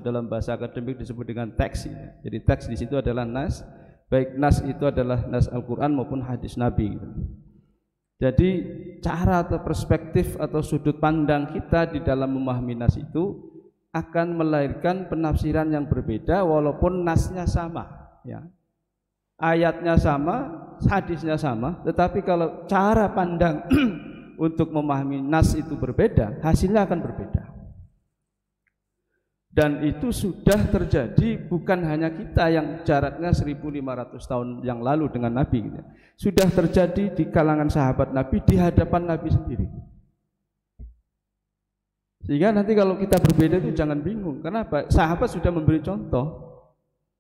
dalam bahasa akademik disebut dengan teks. Jadi teks di situ adalah nas, baik nas itu adalah nas Al-Quran maupun hadis Nabi. Jadi cara atau perspektif atau sudut pandang kita di dalam memahami nas itu akan melahirkan penafsiran yang berbeda walaupun nasnya sama, ya. Ayatnya sama, hadisnya sama, tetapi kalau cara pandang untuk memahami nas itu berbeda, hasilnya akan berbeda. Dan itu sudah terjadi bukan hanya kita yang jaraknya 1500 tahun yang lalu dengan Nabi, gitu. Sudah terjadi di kalangan sahabat Nabi, di hadapan Nabi sendiri. Sehingga nanti kalau kita berbeda itu jangan bingung. Kenapa? Sahabat sudah memberi contoh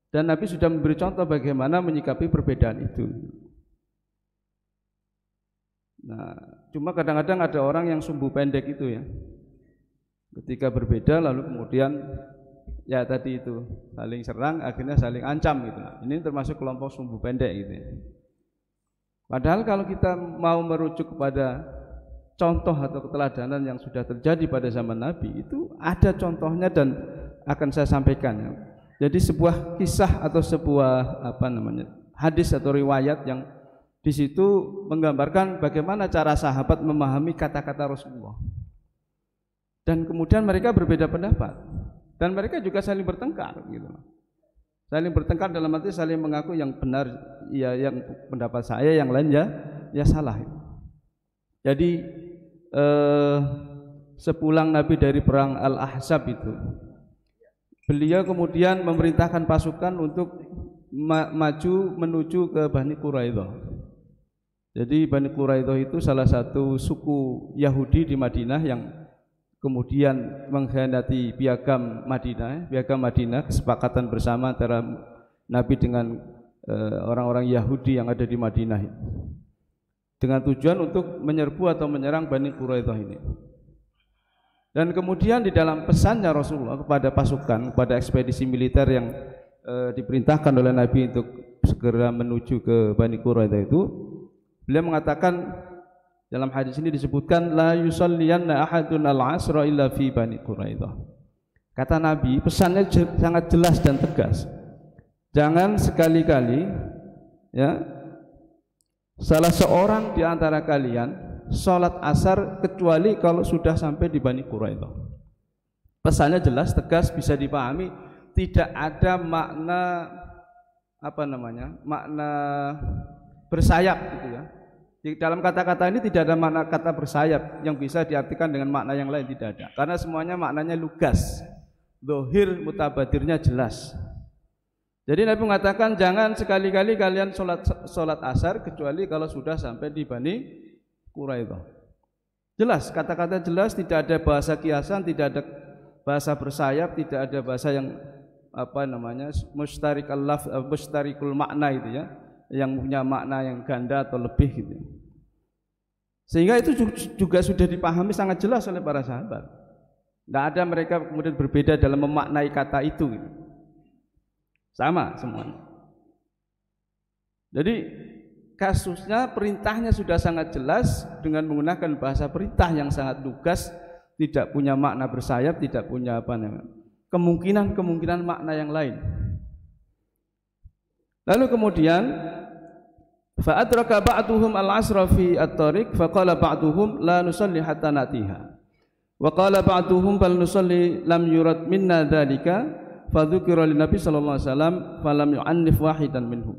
dan Nabi sudah memberi contoh bagaimana menyikapi perbedaan itu. Nah, cuma kadang-kadang ada orang yang sumbu pendek itu, ya. Ketika berbeda lalu kemudian ya tadi itu saling serang, akhirnya saling ancam gitu. Ini termasuk kelompok sumbu pendek gitu, ya. Padahal kalau kita mau merujuk kepada contoh atau keteladanan yang sudah terjadi pada zaman Nabi, itu ada contohnya dan akan saya sampaikan, ya. Jadi sebuah kisah atau sebuah hadis atau riwayat yang di situ menggambarkan bagaimana cara sahabat memahami kata-kata Rasulullah. Dan kemudian mereka berbeda pendapat dan mereka juga saling bertengkar gitu. Saling bertengkar dalam arti saling mengaku yang benar ya yang pendapat saya, yang lain ya salah. Jadi sepulang Nabi dari perang Al-Ahzab itu, beliau kemudian memerintahkan pasukan untuk maju menuju ke Bani Quraidah. Jadi Bani Quraidah itu salah satu suku Yahudi di Madinah yang kemudian mengkhianati piagam Madinah, kesepakatan bersama antara Nabi dengan orang-orang Yahudi yang ada di Madinah dengan tujuan untuk menyerbu atau menyerang Bani Quraidah ini. Dan kemudian di dalam pesannya Rasulullah kepada pasukan, kepada ekspedisi militer yang diperintahkan oleh Nabi untuk segera menuju ke Bani Quraidah itu, beliau mengatakan, dalam hadis ini disebutkan la yusalliyanna ahadun al-asra illa fi Bani Quraidah. Kata Nabi, pesannya sangat jelas dan tegas. Jangan sekali-kali, ya, salah seorang di antara kalian salat asar kecuali kalau sudah sampai di Bani Quraidah. Pesannya jelas, tegas, bisa dipahami, tidak ada makna makna bersayap gitu, ya. Di dalam kata-kata ini tidak ada makna kata bersayap yang bisa diartikan dengan makna yang lain, tidak ada. Karena semuanya maknanya lugas, zahir mutabadirnya jelas. Jadi Nabi mengatakan jangan sekali-kali kalian sholat asar kecuali kalau sudah sampai di Bani Quraidah. Jelas, kata-kata jelas, tidak ada bahasa kiasan, tidak ada bahasa bersayap, tidak ada bahasa yang mustarikul makna itu, ya, yang punya makna yang ganda atau lebih gitu. Sehingga itu juga sudah dipahami sangat jelas oleh para sahabat. Tidak ada mereka kemudian berbeda dalam memaknai kata itu gitu. Sama semuanya. Jadi kasusnya, perintahnya sudah sangat jelas dengan menggunakan bahasa perintah yang sangat lugas, tidak punya makna bersayap, tidak punya kemungkinan makna yang lain. Lalu kemudian fa'adraka ba'duhum al-asra fi at-tariq faqala ba'duhum la nusalli hatta natiha wa qala ba'duhum bal nusalli lam yurad minna dzalika fadzukira lin nabi sallallahu alaihi wasallam falam yu'annif wahidan minhum.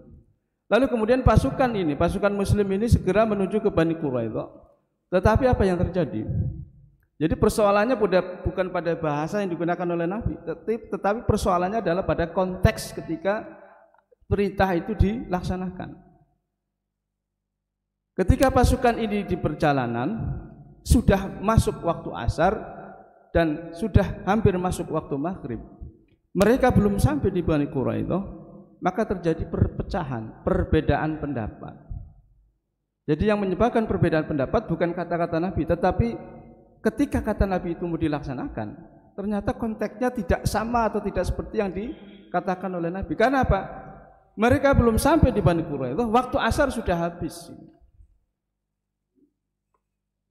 Lalu kemudian pasukan muslim ini segera menuju ke Bani Quraidah. Tetapi apa yang terjadi? Jadi persoalannya bukan pada bahasa yang digunakan oleh Nabi, tetapi persoalannya adalah pada konteks ketika perintah itu dilaksanakan. Ketika pasukan ini di perjalanan, sudah masuk waktu asar dan sudah hampir masuk waktu maghrib, mereka belum sampai di Bani Quraidah, maka terjadi perpecahan, perbedaan pendapat. Jadi yang menyebabkan perbedaan pendapat bukan kata-kata Nabi, tetapi ketika kata Nabi itu mau dilaksanakan, ternyata konteksnya tidak sama atau tidak seperti yang dikatakan oleh Nabi. Karena apa? Mereka belum sampai di Bani Quraidah, waktu asar sudah habis.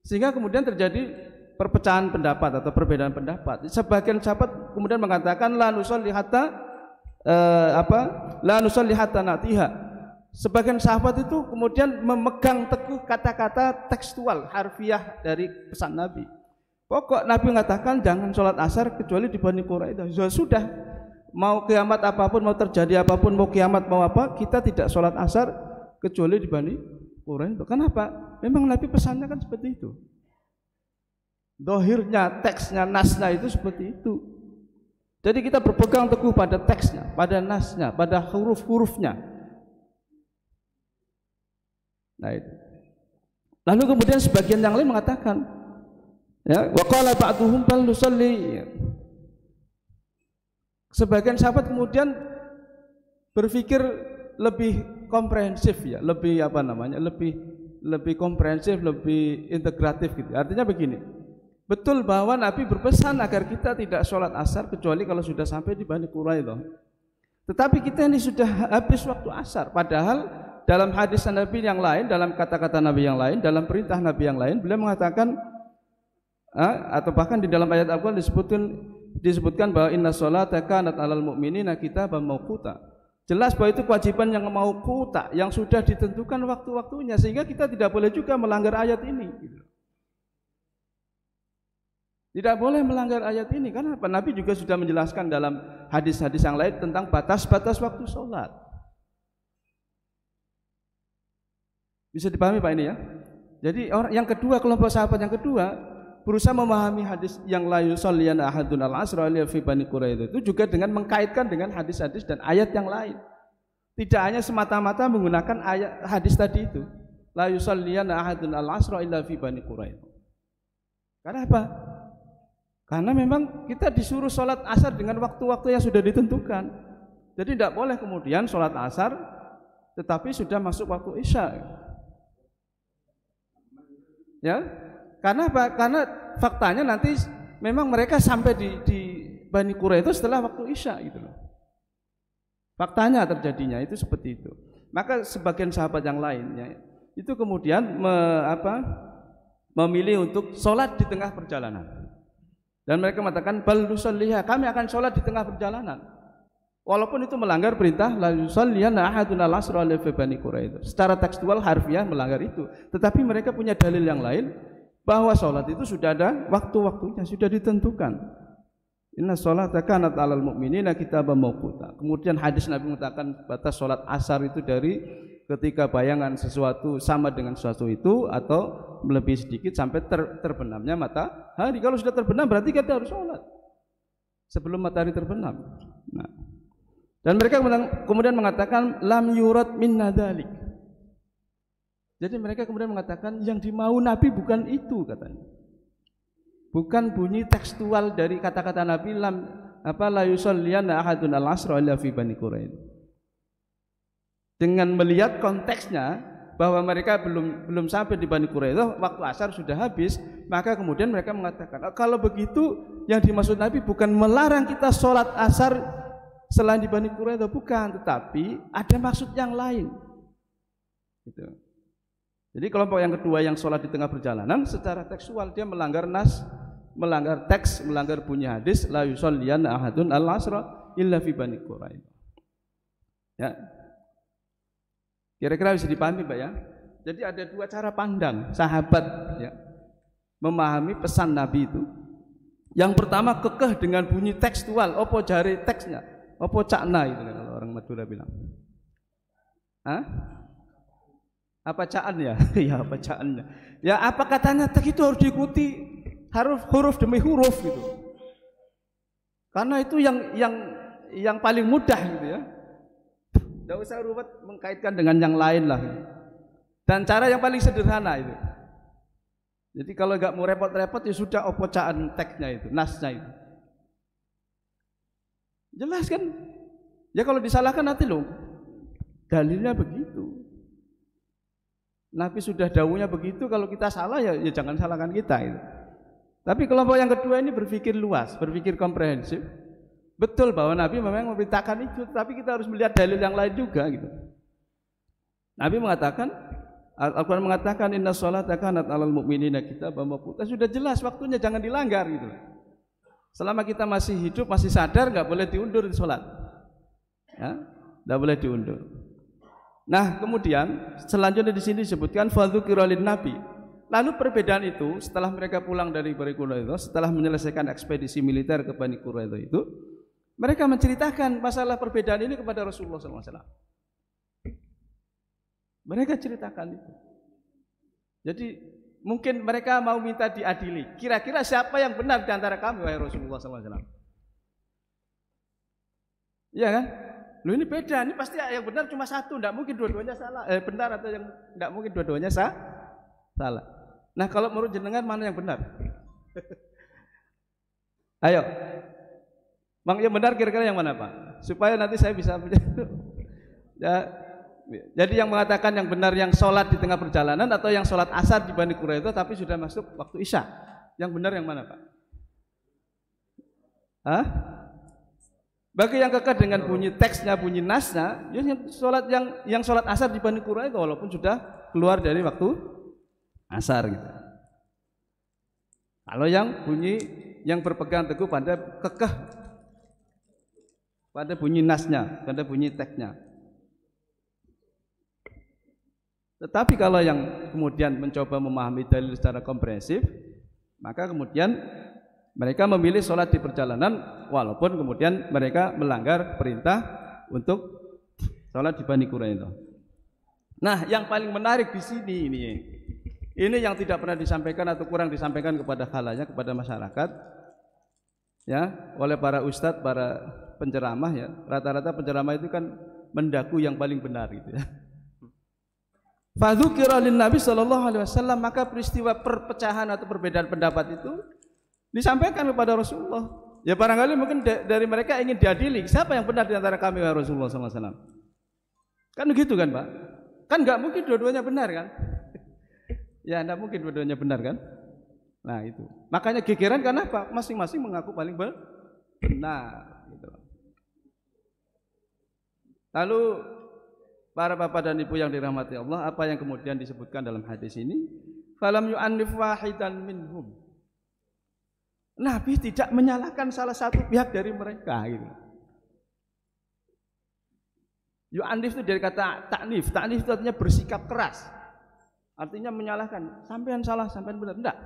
Sehingga kemudian terjadi perpecahan pendapat atau perbedaan pendapat. Sebagian sahabat kemudian mengatakan la nusalli hatta la nusalli hatta natiha. Sebagian sahabat itu kemudian memegang teguh kata-kata tekstual harfiah dari pesan Nabi. Pokok Nabi mengatakan jangan sholat asar kecuali di Bani Quraidah. Sudah, mau kiamat apapun, mau terjadi apapun, mau kiamat mau apa, kita tidak sholat asar kecuali di Bani Quraidah. Kenapa? Memang Nabi pesannya kan seperti itu. Dohirnya, teksnya, nasnya itu seperti itu. Jadi kita berpegang teguh pada teksnya, pada nasnya, pada huruf-hurufnya. Nah itu. Lalu kemudian sebagian yang lain mengatakan, ya, wa qala ba'duhum bal nusalli. Sebagian sahabat kemudian berpikir lebih komprehensif ya, lebih apa namanya, lebih komprehensif, lebih integratif gitu. Artinya begini. Betul bahwa Nabi berpesan agar kita tidak sholat asar kecuali kalau sudah sampai di Bani Quraidah. Tetapi kita ini sudah habis waktu asar. Padahal dalam hadis Nabi yang lain, dalam kata-kata Nabi yang lain, dalam perintah Nabi yang lain, beliau mengatakan, atau bahkan di dalam ayat Al-Quran disebutkan bahwa inna sholata kanat alal mu'minina kitaban mauquta. Jelas bahwa itu kewajiban yang mauquta, yang sudah ditentukan waktu-waktunya, sehingga kita tidak boleh juga melanggar ayat ini. Tidak boleh melanggar ayat ini. Karena apa? Nabi juga sudah menjelaskan dalam hadis-hadis yang lain tentang batas-batas waktu sholat. Bisa dipahami Pak ini ya? Jadi orang yang kedua, kelompok sahabat yang kedua berusaha memahami hadis yang la yusalliyanna ahadun al-asra illa fi Bani Quraidah itu juga dengan mengkaitkan dengan hadis-hadis dan ayat yang lain. Tidak hanya semata-mata menggunakan ayat hadis tadi itu. La yusalliyanna ahadun al-asra illa fi Bani Quraidah. Karena apa? Karena memang kita disuruh sholat asar dengan waktu-waktu yang sudah ditentukan. Jadi tidak boleh kemudian sholat asar tetapi sudah masuk waktu isya. Ya, karena apa? Karena faktanya nanti memang mereka sampai di Bani Quraidah itu setelah waktu isya gitu loh. Faktanya terjadinya itu seperti itu. Maka sebagian sahabat yang lainnya itu kemudian memilih untuk sholat di tengah perjalanan. Dan mereka mengatakan bal nusalliha, kami akan sholat di tengah perjalanan. Walaupun itu melanggar perintah la yusalliyanna ahadun al-asra fi Bani Quraidah. Secara tekstual harfiah melanggar itu. Tetapi mereka punya dalil yang lain bahwa sholat itu sudah ada waktu-waktunya, sudah ditentukan. Inna sholata kanat 'alal mu'minina kitaban mauquta. Kemudian hadis Nabi mengatakan batas sholat asar itu dari ketika bayangan sesuatu sama dengan sesuatu itu atau lebih sedikit sampai terbenamnya matahari. Kalau sudah terbenam berarti kita harus sholat sebelum matahari terbenam. Nah, dan mereka kemudian mengatakan lam yurad minna dzalik. Jadi mereka kemudian mengatakan yang dimau Nabi bukan itu katanya. Bukan bunyi tekstual dari kata-kata Nabi la yusalliyanna ahadun al-asra illa fi Bani Quraidah. Dengan melihat konteksnya bahwa mereka belum sampai di Bani Quraidah, waktu asar sudah habis, maka kemudian mereka mengatakan, kalau begitu yang dimaksud Nabi bukan melarang kita sholat asar selain di Bani Quraidah, bukan, tetapi ada maksud yang lain. Gitu. Jadi kelompok yang kedua yang sholat di tengah perjalanan, secara tekstual dia melanggar nas, melanggar teks, melanggar bunyi hadis, la yusalliyanna ahadun al-asra illa fi Bani Quraidah. Ya. Kira-kira bisa dipahami Pak ya. Jadi ada dua cara pandang sahabat ya, memahami pesan Nabi itu. Yang pertama kekeh dengan bunyi tekstual, opo jari teksnya, opo cakna itu kalau orang Madura bilang. Hah? Apa caan ya? Ya apa caannya? Ya apa katanya teks itu harus diikuti huruf demi huruf gitu. Karena itu yang paling mudah gitu ya. Tidak usah ruwet mengkaitkan dengan yang lain lah. Dan cara yang paling sederhana itu. Jadi kalau nggak mau repot-repot ya sudah opocaan teksnya itu, nasnya itu. Jelas kan? Ya kalau disalahkan nanti loh. Dalilnya begitu. Nabi sudah dawuhnya begitu, kalau kita salah ya jangan salahkan kita itu. Tapi kelompok yang kedua ini berpikir luas, berpikir komprehensif. Betul bahwa Nabi memang memerintahkan itu, tapi kita harus melihat dalil yang lain juga gitu. Nabi mengatakan Al-Quran mengatakan inna sholata kanat 'alal mu'minina kitaban mawquta. Sudah jelas waktunya, jangan dilanggar gitu. Selama kita masih hidup, masih sadar, nggak boleh diundur sholat. Ya, nggak boleh diundur. Nah, kemudian selanjutnya di sini disebutkan fadzukira lin nabi. Lalu perbedaan itu setelah mereka pulang dari Bani Quraidah, setelah menyelesaikan ekspedisi militer ke Bani Quraidah itu, mereka menceritakan masalah perbedaan ini kepada Rasulullah SAW. Mereka ceritakan itu. Jadi mungkin mereka mau minta diadili. Kira-kira siapa yang benar di antara kami, wahai Rasulullah SAW? Iya kan? Loh ini beda, ini pasti yang benar cuma satu, tidak mungkin dua-duanya salah. Benar atau yang tidak mungkin dua-duanya salah. Nah kalau menurut jenengan mana yang benar? Ayo, Bang, yang benar kira-kira yang mana Pak? Supaya nanti saya bisa ya, jadi yang mengatakan yang benar yang sholat di tengah perjalanan atau yang sholat asar di Bani Quraidah tapi sudah masuk waktu Isya. Yang benar yang mana Pak? Hah? Bagi yang kekeh dengan bunyi teksnya, bunyi nasnya, yang sholat asar di Bani Quraidah walaupun sudah keluar dari waktu asar gitu. Kalau yang bunyi yang berpegang teguh pada kekeh pada bunyi nasnya, pada bunyi teksnya. Tetapi kalau yang kemudian mencoba memahami dalil secara komprehensif, maka kemudian mereka memilih sholat di perjalanan walaupun kemudian mereka melanggar perintah untuk sholat di Bani Quraidah. Nah, yang paling menarik di sini ini yang tidak pernah disampaikan atau kurang disampaikan kepada khalayak, kepada masyarakat, ya, oleh para ustadz, para penceramah ya. Rata-rata penceramah itu kan mendaku yang paling benar gitu ya. Fadzukira lin Nabi sallallahu alaihi wasallam, maka peristiwa perpecahan atau perbedaan pendapat itu disampaikan kepada Rasulullah. Ya barangkali mungkin dari mereka ingin diadili, siapa yang benar di antara kami wahai Rasulullah sallallahu alaihi wasallam. Kan begitu kan, Pak? Kan enggak mungkin dua-duanya benar kan? Ya enggak mungkin dua-duanya benar kan? Nah, itu. Makanya gegeran karena apa? Masing-masing mengaku paling benar gitu. Lalu para bapak dan ibu yang dirahmati Allah, apa yang kemudian disebutkan dalam hadis ini? Falam yu'annif wahidan minhum. Nabi tidak menyalahkan salah satu pihak dari mereka gitu. Yu'annif itu dari kata ta'nif. Ta'nif itu artinya bersikap keras. Artinya menyalahkan, sampean salah, sampean benar. Enggak.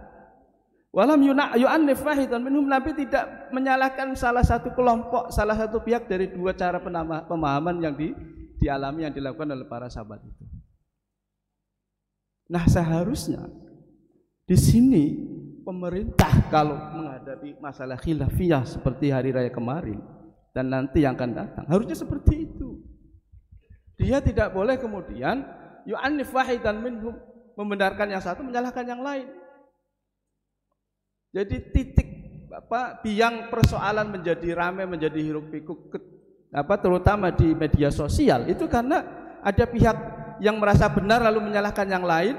Walam yu'annif wahidan minhum. Nabi tidak menyalahkan salah satu kelompok, salah satu pihak dari dua cara pemahaman yang dialami, yang dilakukan oleh para sahabat itu. Nah, seharusnya di sini pemerintah kalau menghadapi masalah khilafiyah seperti hari raya kemarin dan nanti yang akan datang, harusnya seperti itu. Dia tidak boleh kemudian yu'annif wahidan minhum, membenarkan yang satu, menyalahkan yang lain. Jadi titik biang persoalan menjadi ramai, menjadi hiruk pikuk terutama di media sosial itu karena ada pihak yang merasa benar lalu menyalahkan yang lain,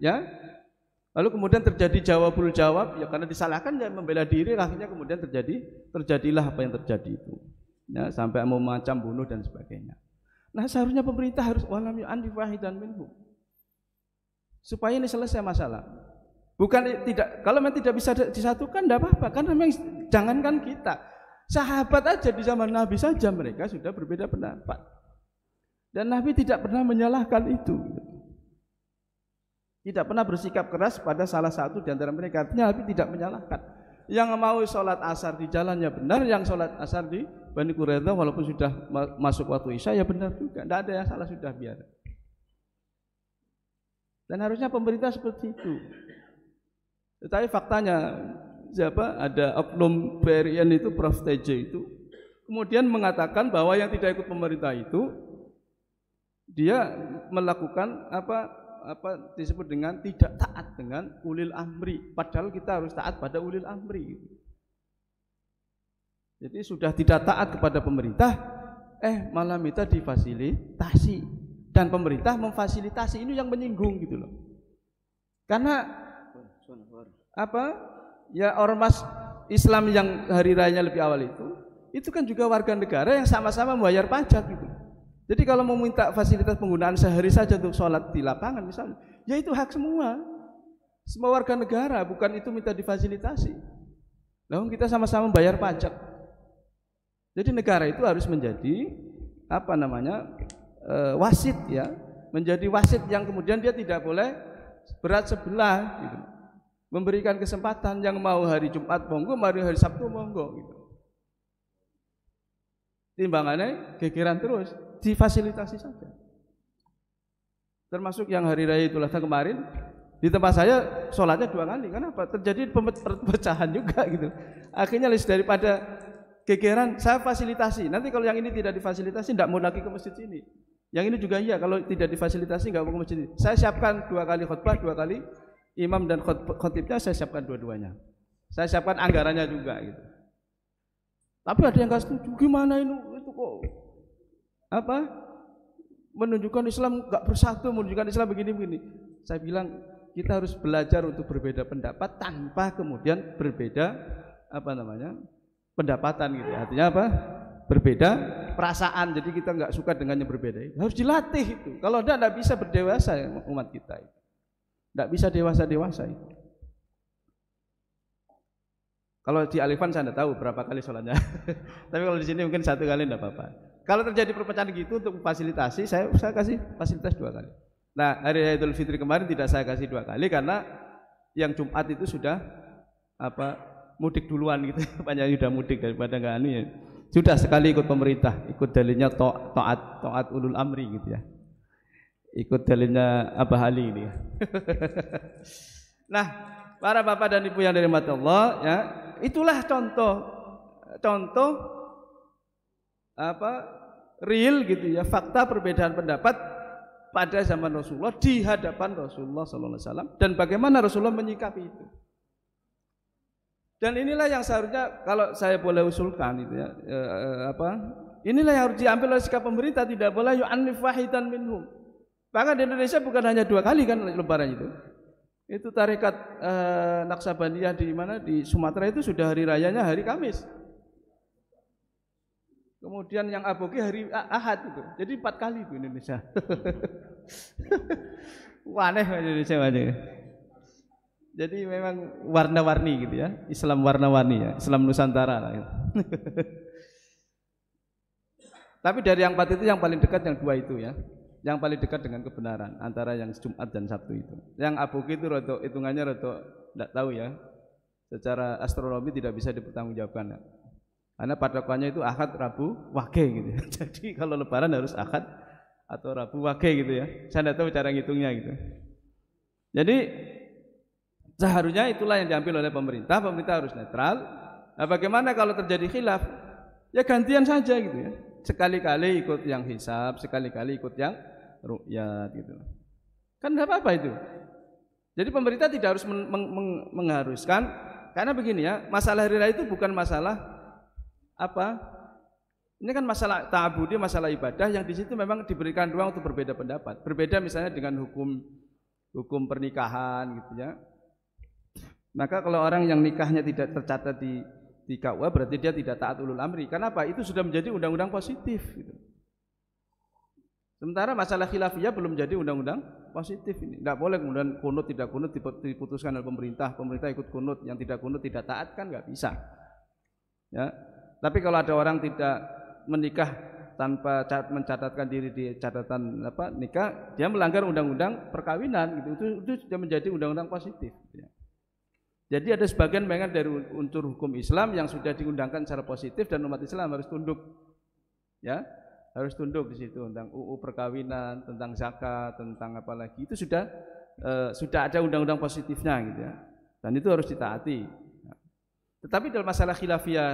ya. Lalu kemudian terjadi jawabul jawab, ya karena disalahkan dia membela diri, akhirnya kemudian terjadilah apa yang terjadi itu. Ya, sampai mau macam bunuh dan sebagainya. Nah, seharusnya pemerintah harus walam yu'annif wahidan minhum. Supaya ini selesai masalah. Bukan tidak, kalau memang tidak bisa disatukan tidak apa-apa, karena memang jangankan kita. Sahabat aja di zaman Nabi saja mereka sudah berbeda pendapat. Dan Nabi tidak pernah menyalahkan itu. Tidak pernah bersikap keras pada salah satu di antara mereka. Artinya Nabi tidak menyalahkan. Yang mau sholat asar di jalannya benar, yang sholat asar di Bani Quraidah walaupun sudah masuk waktu Isya ya benar juga. Tidak ada yang salah, sudah biar. Dan harusnya pemerintah seperti itu. Tetapi faktanya ada oknum BRIN itu, Prof. TJ itu kemudian mengatakan bahwa yang tidak ikut pemerintah itu dia melakukan apa disebut dengan tidak taat dengan ulil amri, padahal kita harus taat pada ulil amri. Jadi sudah tidak taat kepada pemerintah, malah minta difasilitasi, dan pemerintah memfasilitasi, ini yang menyinggung gitu loh. Karena ya ormas Islam yang hari rayanya lebih awal itu kan juga warga negara yang sama-sama membayar pajak gitu. Jadi kalau mau minta fasilitas penggunaan sehari saja untuk sholat di lapangan misalnya, ya itu hak semua warga negara, bukan itu minta difasilitasi. Lalu kita sama-sama bayar pajak. Jadi negara itu harus menjadi wasit ya, menjadi wasit yang kemudian dia tidak boleh berat sebelah gitu. Memberikan kesempatan yang mau hari Jumat monggo, hari Sabtu monggo gitu. Timbangannya gegeran terus, difasilitasi saja. Termasuk yang hari raya Idul Adha kemarin di tempat saya sholatnya 2 kali. Kenapa? Terjadi perpecahan juga gitu. Akhirnya daripada gegeran saya fasilitasi. Nanti kalau yang ini tidak difasilitasi tidak mau lagi ke masjid sini. Yang ini juga iya, kalau tidak difasilitasi nggak mau ke masjid ini. Saya siapkan 2 kali khutbah, 2 kali imam dan khotibnya saya siapkan dua-duanya. Saya siapkan anggarannya juga gitu. Tapi ada yang nggak setuju. Gimana itu kok menunjukkan Islam nggak bersatu, menunjukkan Islam begini-begini. Saya bilang kita harus belajar untuk berbeda pendapat tanpa kemudian berbeda pendapatan gitu. Artinya apa? Berbeda perasaan. Jadi kita nggak suka dengan yang berbeda. Harus dilatih itu. Kalau tidak bisa berdewasa umat kita. Tidak bisa dewasa-dewasa itu. Kalau di Alifan saya tidak tahu berapa kali sholatnya. Tapi kalau di sini mungkin 1 kali tidak apa-apa. Kalau terjadi perpecahan gitu untuk fasilitasi, saya kasih fasilitas 2 kali. Nah, hari raya Idul Fitri kemarin tidak saya kasih 2 kali karena yang Jumat itu sudah mudik duluan gitu. Banyak sudah mudik daripada nggak ya. Sudah sekali ikut pemerintah, ikut dalilnya taat ulul amri gitu ya. Ikut dalilnya Abah Ali ini. Nah, para bapak dan ibu yang dirahmati Allah ya, itulah contoh real gitu ya, fakta perbedaan pendapat pada zaman Rasulullah di hadapan Rasulullah sallallahu alaihi wasallam dan bagaimana Rasulullah menyikapi itu. Dan inilah yang seharusnya kalau saya boleh usulkan itu ya, inilah yang harus diambil oleh sikap pemerintah, tidak boleh yu'annif wahidan minhum. Bahkan di Indonesia bukan hanya 2 kali kan lebaran itu. Itu tarekat Naksabaniyah di Sumatera itu sudah hari rayanya hari Kamis. Kemudian yang Aboge hari Ahad itu. Jadi 4 kali di Indonesia. Aneh Indonesia banyak. Jadi memang warna-warni gitu ya. Islam warna-warni ya, Islam Nusantara lah. Tapi dari yang 4 itu yang paling dekat yang 2 itu ya. Yang paling dekat dengan kebenaran antara yang Jumat dan Sabtu itu. Yang Aboge itu hitungannya tidak tahu ya. Secara astronomi tidak bisa dipertanggungjawabkan. Ya. Karena patokannya itu Ahad, Rabu, Wage gitu ya. Jadi kalau lebaran harus Ahad atau Rabu, Wage gitu ya. Saya tidak tahu cara ngitungnya gitu. Jadi seharusnya itulah yang diambil oleh pemerintah. Pemerintah harus netral. Nah, bagaimana kalau terjadi khilaf? Ya gantian saja gitu ya. Sekali-kali ikut yang hisab, sekali-kali ikut yang ru'yat gitu. Kan enggak apa-apa itu. Jadi pemerintah tidak harus mengharuskan, karena begini ya, masalah hari raya itu bukan masalah ini kan masalah ta'abudi, masalah ibadah yang di situ memang diberikan ruang untuk berbeda pendapat. Berbeda misalnya dengan hukum pernikahan gitu ya. Maka kalau orang yang nikahnya tidak tercatat di KUA berarti dia tidak taat ulul amri. Kenapa? Itu sudah menjadi undang-undang positif gitu. Sementara masalah khilafiyah belum jadi undang-undang positif ini. Tidak boleh kemudian kunut tidak kunut diputuskan oleh pemerintah ikut kunut, yang tidak kunut tidak taat kan nggak bisa. Ya. Tapi kalau ada orang tidak menikah tanpa mencatatkan diri di catatan nikah, dia melanggar undang-undang perkawinan gitu. Itu sudah menjadi undang-undang positif gitu ya. Jadi ada sebagian bagian dari unsur hukum Islam yang sudah diundangkan secara positif dan umat Islam harus tunduk. Ya, harus tunduk di situ tentang UU perkawinan, tentang zakat, tentang apa lagi. Itu sudah ada undang-undang positifnya gitu ya. Dan itu harus ditaati. Tetapi dalam masalah khilafiyah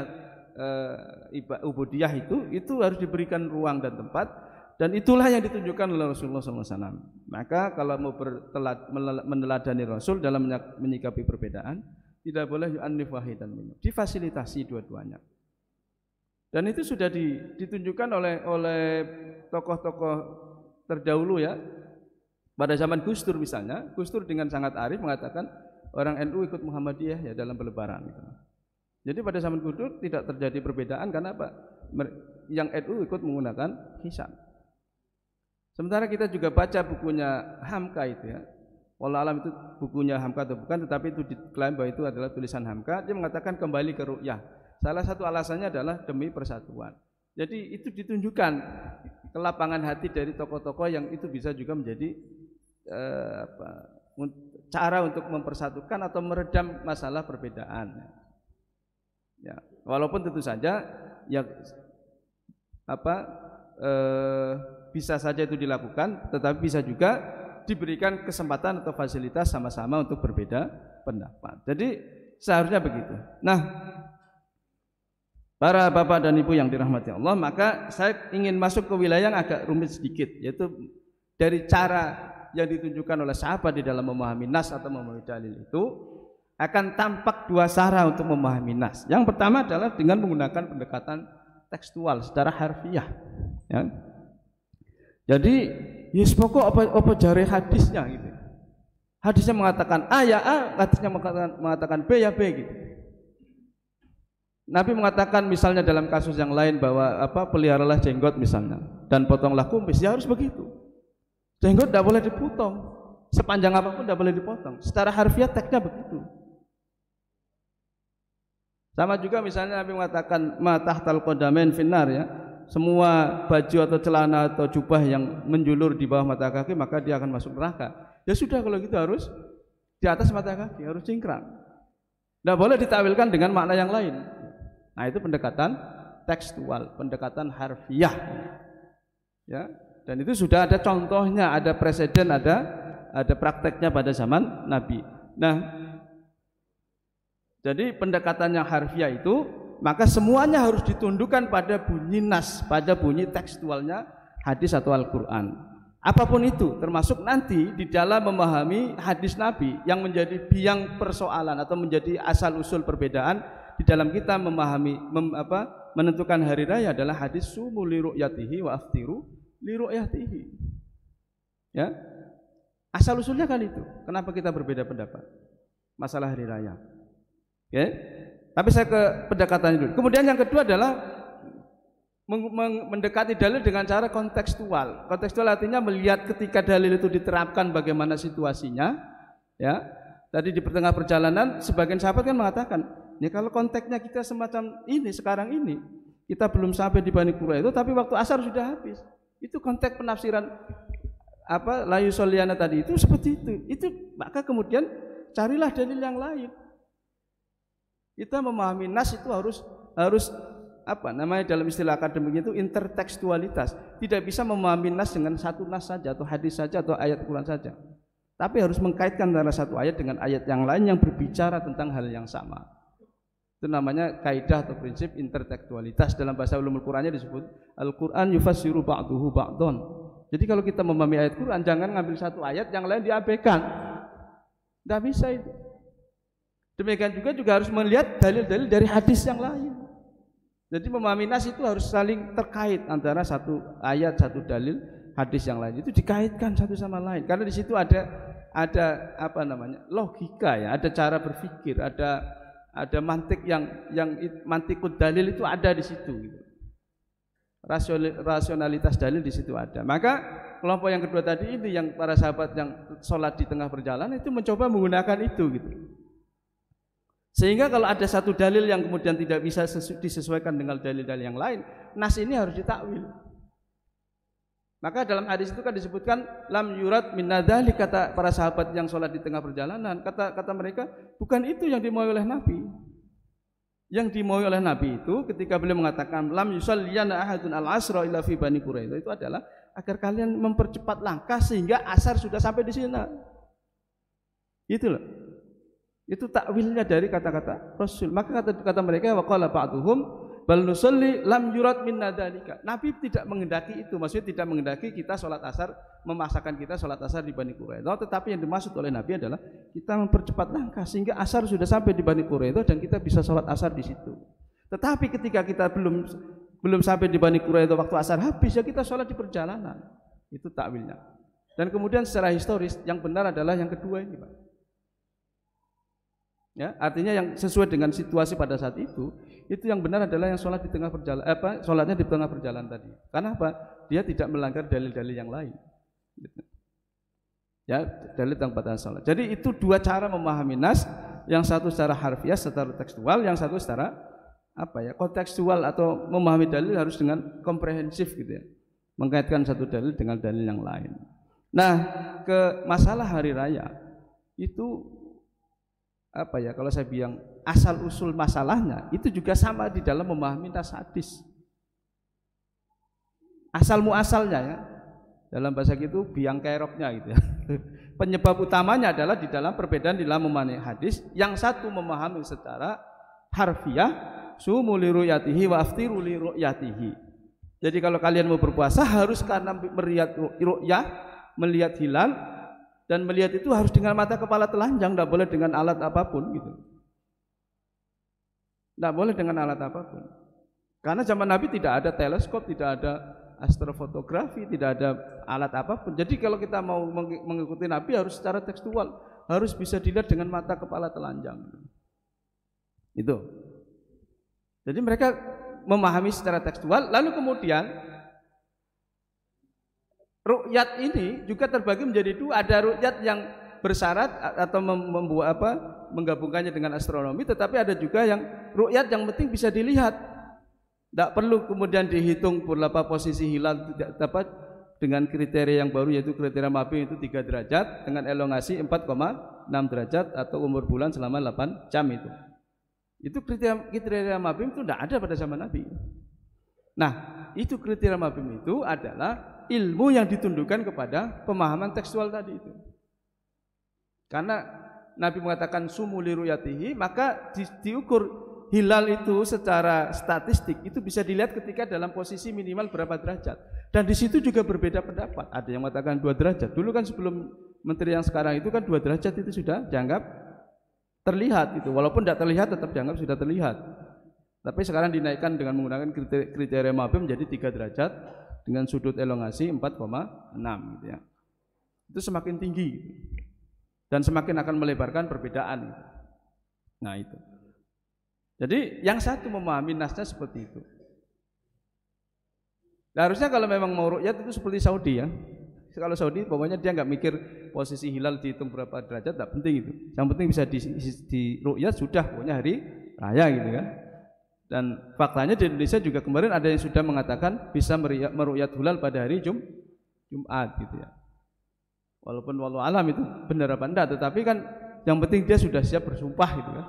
ubudiyah itu harus diberikan ruang dan tempat. Dan itulah yang ditunjukkan oleh Rasulullah SAW. Maka kalau mau meneladani Rasul dalam menyikapi perbedaan, tidak boleh yu'annif wahidan minhum. Difasilitasi dua-duanya. Dan itu sudah ditunjukkan oleh tokoh-tokoh terdahulu ya. Pada zaman Gus Dur misalnya, Gus Dur dengan sangat arif mengatakan orang NU ikut Muhammadiyah ya dalam berlebaran. Gitu. Jadi pada zaman Gus Dur tidak terjadi perbedaan karena apa? Yang NU ikut menggunakan hisab. Sementara kita juga baca bukunya Hamka itu ya. Wallahu alam itu bukunya Hamka atau bukan, tetapi itu diklaim bahwa itu adalah tulisan Hamka. Dia mengatakan kembali ke ru'yah. Salah satu alasannya adalah demi persatuan. Jadi itu ditunjukkan kelapangan hati dari tokoh-tokoh yang itu bisa juga menjadi cara untuk mempersatukan atau meredam masalah perbedaan. Ya, walaupun tentu saja ya bisa saja itu dilakukan, tetapi bisa juga diberikan kesempatan atau fasilitas sama-sama untuk berbeda pendapat. Jadi seharusnya begitu. Nah, para bapak dan ibu yang dirahmati Allah, maka saya ingin masuk ke wilayah yang agak rumit sedikit, yaitu dari cara yang ditunjukkan oleh sahabat di dalam memahami nas atau memahami dalil itu akan tampak dua cara untuk memahami nas. Yang pertama adalah dengan menggunakan pendekatan tekstual secara harfiah. Ya. Jadi, yes pokok apa jari hadisnya gitu. Hadisnya mengatakan A ya A, hadisnya mengatakan B ya B gitu. Nabi mengatakan misalnya dalam kasus yang lain bahwa peliharalah jenggot misalnya dan potonglah kumis, ya harus begitu. Jenggot tidak boleh dipotong, sepanjang apapun tidak boleh dipotong. Secara harfiah teksnya begitu. Sama juga misalnya Nabi mengatakan ma tahtal qadamain finnar ya. Semua baju atau celana atau jubah yang menjulur di bawah mata kaki maka dia akan masuk neraka. Ya sudah kalau gitu harus di atas mata kaki, harus cingkrang. Tidak boleh ditakwilkan dengan makna yang lain. Nah itu pendekatan tekstual, pendekatan harfiah. Ya, dan itu sudah ada contohnya, ada preseden, ada prakteknya pada zaman Nabi. Nah, jadi pendekatan yang harfiah itu maka semuanya harus ditundukkan pada bunyi nas, pada bunyi tekstualnya hadis atau Al-Quran. Apapun itu, termasuk nanti di dalam memahami hadis Nabi yang menjadi biang persoalan atau menjadi asal usul perbedaan di dalam kita memahami menentukan hari raya adalah hadis sumu li ru'yatihi wa aftiru li ru'yatihi. Ya. Asal usulnya kan itu. Kenapa kita berbeda pendapat? Masalah hari raya. Oke. Tapi saya ke pendekatan dulu. Kemudian yang kedua adalah mendekati dalil dengan cara kontekstual. Kontekstual artinya melihat ketika dalil itu diterapkan bagaimana situasinya. Ya, tadi di pertengahan perjalanan sebagian sahabat kan mengatakan, ya kalau konteksnya kita semacam ini sekarang ini, kita belum sampai di Bani Qura itu, tapi waktu asar sudah habis. Itu konteks penafsiran la yusalliyana tadi itu seperti itu. Itu maka kemudian carilah dalil yang lain. Kita memahami nas itu harus dalam istilah akademik itu intertekstualitas. Tidak bisa memahami nas dengan satu nas saja atau hadis saja atau ayat Quran saja. Tapi harus mengkaitkan antara satu ayat dengan ayat yang lain yang berbicara tentang hal yang sama. Itu namanya kaidah atau prinsip intertekstualitas. Dalam bahasa ulumul Qurannya disebut Al-Quran yufassiru ba'duhu ba'don. Jadi kalau kita memahami ayat Quran, jangan ngambil satu ayat yang lain diabaikan. Tidak bisa itu. Demikian juga harus melihat dalil-dalil dari hadis yang lain. Jadi memahami nas itu harus saling terkait antara satu ayat, satu dalil, hadis yang lain. Itu dikaitkan satu sama lain. Karena di situ ada logika ya, ada cara berpikir, ada mantik yang mantikut dalil itu ada di situ. Gitu. Rasionalitas dalil di situ ada. Maka kelompok yang kedua tadi ini yang para sahabat yang sholat di tengah perjalanan itu mencoba menggunakan itu gitu. Sehingga kalau ada satu dalil yang kemudian tidak bisa disesuaikan dengan dalil-dalil yang lain, nas ini harus ditakwil. Maka dalam hadis itu kan disebutkan lam yurad min nadzali, kata para sahabat yang sholat di tengah perjalanan, kata mereka bukan itu yang dimauai oleh Nabi. Yang dimauai oleh Nabi itu ketika beliau mengatakan lam yusalliyana ahadun al-asra illa fi Bani Quraidah, itu adalah agar kalian mempercepat langkah sehingga asar sudah sampai di sini. Itu loh. Itu takwilnya dari kata-kata Rasul. Maka kata mereka waqala ba'duhum bal nusalli lam yurad min nadzalika. Nabi tidak menghendaki itu, maksudnya tidak menghendaki kita sholat asar, memaksakan kita sholat asar di Bani Quraidah. Tetapi yang dimaksud oleh Nabi adalah kita mempercepat langkah sehingga asar sudah sampai di Bani Quraidah dan kita bisa sholat asar di situ. Tetapi ketika kita belum sampai di Bani Quraidah waktu asar habis, ya kita sholat di perjalanan. Itu takwilnya. Dan kemudian secara historis yang benar adalah yang kedua ini, Pak. Ya, artinya yang sesuai dengan situasi pada saat itu itu yang benar adalah yang sholat di tengah perjalanan, sholatnya di tengah perjalanan tadi. Karena apa? Dia tidak melanggar dalil-dalil yang lain. Ya, dalil tentang batasan sholat. Jadi itu dua cara memahami nas, yang satu secara harfiah, secara tekstual, yang satu secara kontekstual atau memahami dalil harus dengan komprehensif gitu ya. Mengkaitkan satu dalil dengan dalil yang lain. Nah, ke masalah hari raya itu kalau saya bilang asal usul masalahnya itu juga sama di dalam memahami nas hadis. Asal muasalnya ya. Dalam bahasa gitu biang keroknya gitu ya. Penyebab utamanya adalah di dalam perbedaan di dalam memahami hadis. Yang satu memahami secara harfiah, sumu li ru'yatihi wa aftiru li ru'yatihi. Jadi kalau kalian mau berpuasa harus karena melihat ru'yah, melihat hilal, dan melihat itu harus dengan mata kepala telanjang, tidak boleh dengan alat apapun gitu. Tidak boleh dengan alat apapun. Karena zaman Nabi tidak ada teleskop, tidak ada astrofotografi, tidak ada alat apapun. Jadi kalau kita mau mengikuti Nabi harus secara tekstual, harus bisa dilihat dengan mata kepala telanjang. Itu. Jadi mereka memahami secara tekstual, lalu kemudian ru'yat ini juga terbagi menjadi dua. Ada ru'yat yang bersyarat atau menggabungkannya dengan astronomi, tetapi ada juga yang ru'yat yang penting bisa dilihat. Tidak perlu kemudian dihitung berapa posisi hilal dapat dengan kriteria yang baru, yaitu kriteria mabim itu 3 derajat dengan elongasi 4,6 derajat atau umur bulan selama 8 jam itu. Itu kriteria mabim itu tidak ada pada zaman Nabi. Nah, itu kriteria mabim itu adalah ilmu yang ditundukkan kepada pemahaman tekstual tadi itu. Karena Nabi mengatakan sumu li ru'yatihi, maka diukur hilal itu secara statistik itu bisa dilihat ketika dalam posisi minimal berapa derajat. Dan di situ juga berbeda pendapat. Ada yang mengatakan 2 derajat. Dulu kan sebelum menteri yang sekarang itu kan 2 derajat itu sudah dianggap terlihat itu. Walaupun tidak terlihat tetap dianggap sudah terlihat. Tapi sekarang dinaikkan dengan menggunakan kriteria mabim menjadi 3 derajat dengan sudut elongasi 4,6 gitu ya. Itu semakin tinggi dan semakin akan melebarkan perbedaan. Nah itu. Jadi yang satu memahami nasnya seperti itu. Nah, harusnya kalau memang mau ru'yat itu seperti Saudi ya. Kalau Saudi pokoknya dia nggak mikir posisi hilal dihitung berapa derajat, tidak penting itu. Yang penting bisa di ru'yat sudah, pokoknya hari raya gitu kan. Dan faktanya di Indonesia juga kemarin ada yang sudah mengatakan bisa meru'yat hilal pada hari Jumat gitu ya. Walaupun wallahu alam itu benar apa enggak, tetapi kan yang penting dia sudah siap bersumpah gitu kan.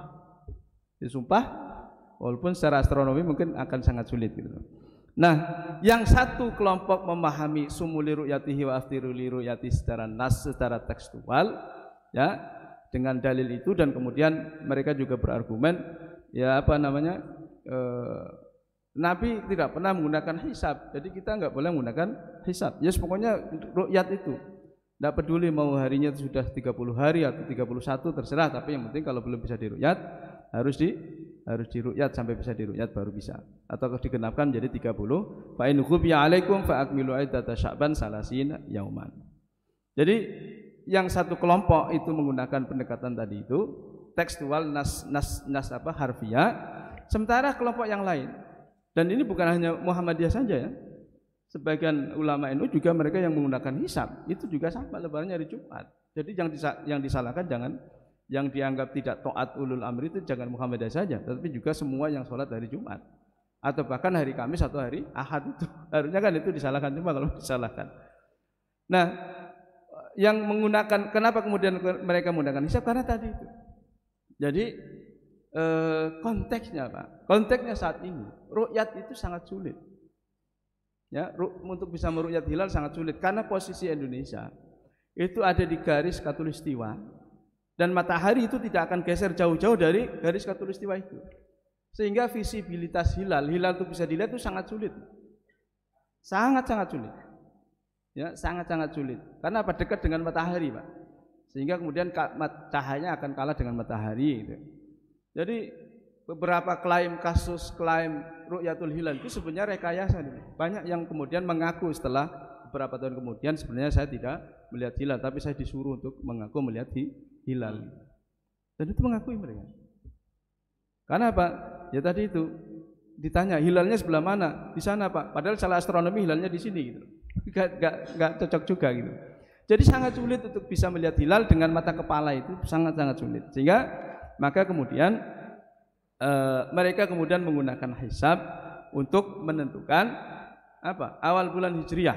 Disumpah, walaupun secara astronomi mungkin akan sangat sulit gitu. Nah, yang satu kelompok memahami sumu li ru'yatihi wa aftiru li ru'yati secara nas, secara tekstual ya, dengan dalil itu, dan kemudian mereka juga berargumen ya Nabi tidak pernah menggunakan hisab, jadi kita enggak boleh menggunakan hisab. Ya pokoknya ru'yat itu tidak peduli mau harinya itu sudah 30 hari atau 31 terserah, tapi yang penting kalau belum bisa diru'yat harus diru'yat sampai bisa diru'yat baru bisa, atau digenapkan menjadi 30. Fa in khufiya 'alaikum fa akmilu iddata sya'ban salasina yauman. Jadi yang satu kelompok itu menggunakan pendekatan tadi itu tekstual nas harfiah, sementara kelompok yang lain, dan ini bukan hanya Muhammadiyah saja ya. Sebagian ulama NU juga mereka yang menggunakan hisab, itu juga sama lebarannya hari Jumat. Jadi yang disalahkan jangan yang dianggap tidak taat ulul amri itu jangan Muhammadiyah saja, tetapi juga semua yang sholat hari Jumat atau bahkan hari Kamis atau hari Ahad itu harusnya kan itu disalahkan cuma kalau disalahkan. Nah, yang menggunakan, kenapa kemudian mereka menggunakan hisab? Karena tadi itu. Jadi konteksnya Pak, konteksnya saat ini ru'yat itu sangat sulit. Ya, untuk bisa meru'yat hilal sangat sulit karena posisi Indonesia itu ada di garis khatulistiwa dan matahari itu tidak akan geser jauh-jauh dari garis khatulistiwa itu, sehingga visibilitas hilal itu bisa dilihat itu sangat sulit, sangat sulit, ya sangat sulit. Karena apa? Dekat dengan matahari Pak, sehingga kemudian cahayanya akan kalah dengan matahari gitu. Jadi beberapa kasus klaim ru'yatul hilal itu sebenarnya rekayasa. Banyak yang kemudian mengaku setelah beberapa tahun kemudian sebenarnya saya tidak melihat hilal, tapi saya disuruh untuk mengaku melihat hilal. Dan itu mengakui mereka. Karena apa? Ya tadi itu ditanya hilalnya sebelah mana? Di sana Pak. Padahal salah astronomi hilalnya di sini gitu. Gak cocok juga gitu. Jadi sangat sulit untuk bisa melihat hilal dengan mata kepala, itu sangat-sangat sulit. Sehingga maka kemudian mereka kemudian menggunakan hisab untuk menentukan apa? Awal bulan Hijriah.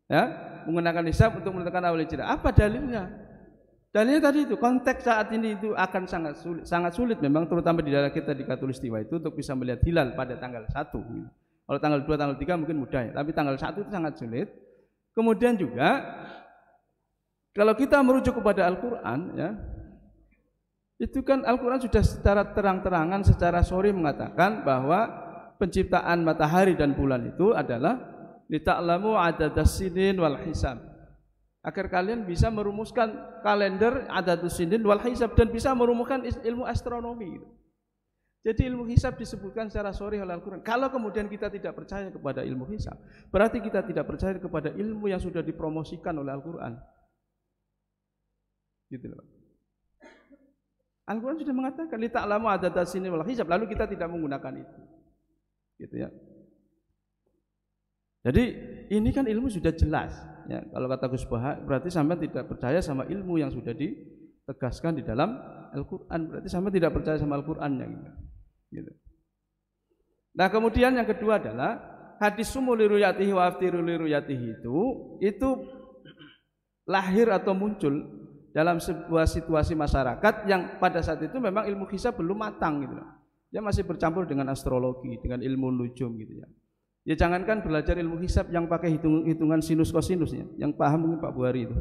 Ya, menggunakan hisab untuk menentukan awal Hijriah. Apa dalilnya? Dalilnya tadi itu, konteks saat ini itu akan sangat sulit memang, terutama di daerah kita di Khatulistiwa itu untuk bisa melihat hilal pada tanggal 1 gitu. Kalau tanggal 2, tanggal 3 mungkin mudah ya, tapi tanggal 1 itu sangat sulit. Kemudian juga kalau kita merujuk kepada Al-Quran ya, itu kan Al-Quran sudah secara terang-terangan, secara sorry mengatakan bahwa penciptaan matahari dan bulan itu adalah lita'lamu adadas sinin wal hisab, agar kalian bisa merumuskan kalender adatus sinin wal hisab dan bisa merumuskan ilmu astronomi gitu. Jadi ilmu hisab disebutkan secara sharih oleh Al-Quran. Kalau kemudian kita tidak percaya kepada ilmu hisab, berarti kita tidak percaya kepada ilmu yang sudah dipromosikan oleh Al-Quran. Gitu loh. Al-Quran sudah mengatakan lita'lamu adadas sinin wal hisab, lalu kita tidak menggunakan itu. Gitu ya. Jadi ini kan ilmu sudah jelas. Ya, kalau kata Gus Baha, berarti sampai tidak percaya sama ilmu yang sudah ditegaskan di dalam Al-Quran. Berarti sampai tidak percaya sama Al-Qurannya gitu. Nah kemudian yang kedua adalah hadis sumu liruyatihi wa aftiru liruyatihi itu lahir atau muncul dalam sebuah situasi masyarakat yang pada saat itu memang ilmu hisab belum matang gitu. Dia masih bercampur dengan astrologi, dengan ilmu nujum gitu ya. Ya jangankan belajar ilmu hisab yang pakai hitungan sinus kosinusnya, yang paham mungkin Pak Buhari itu.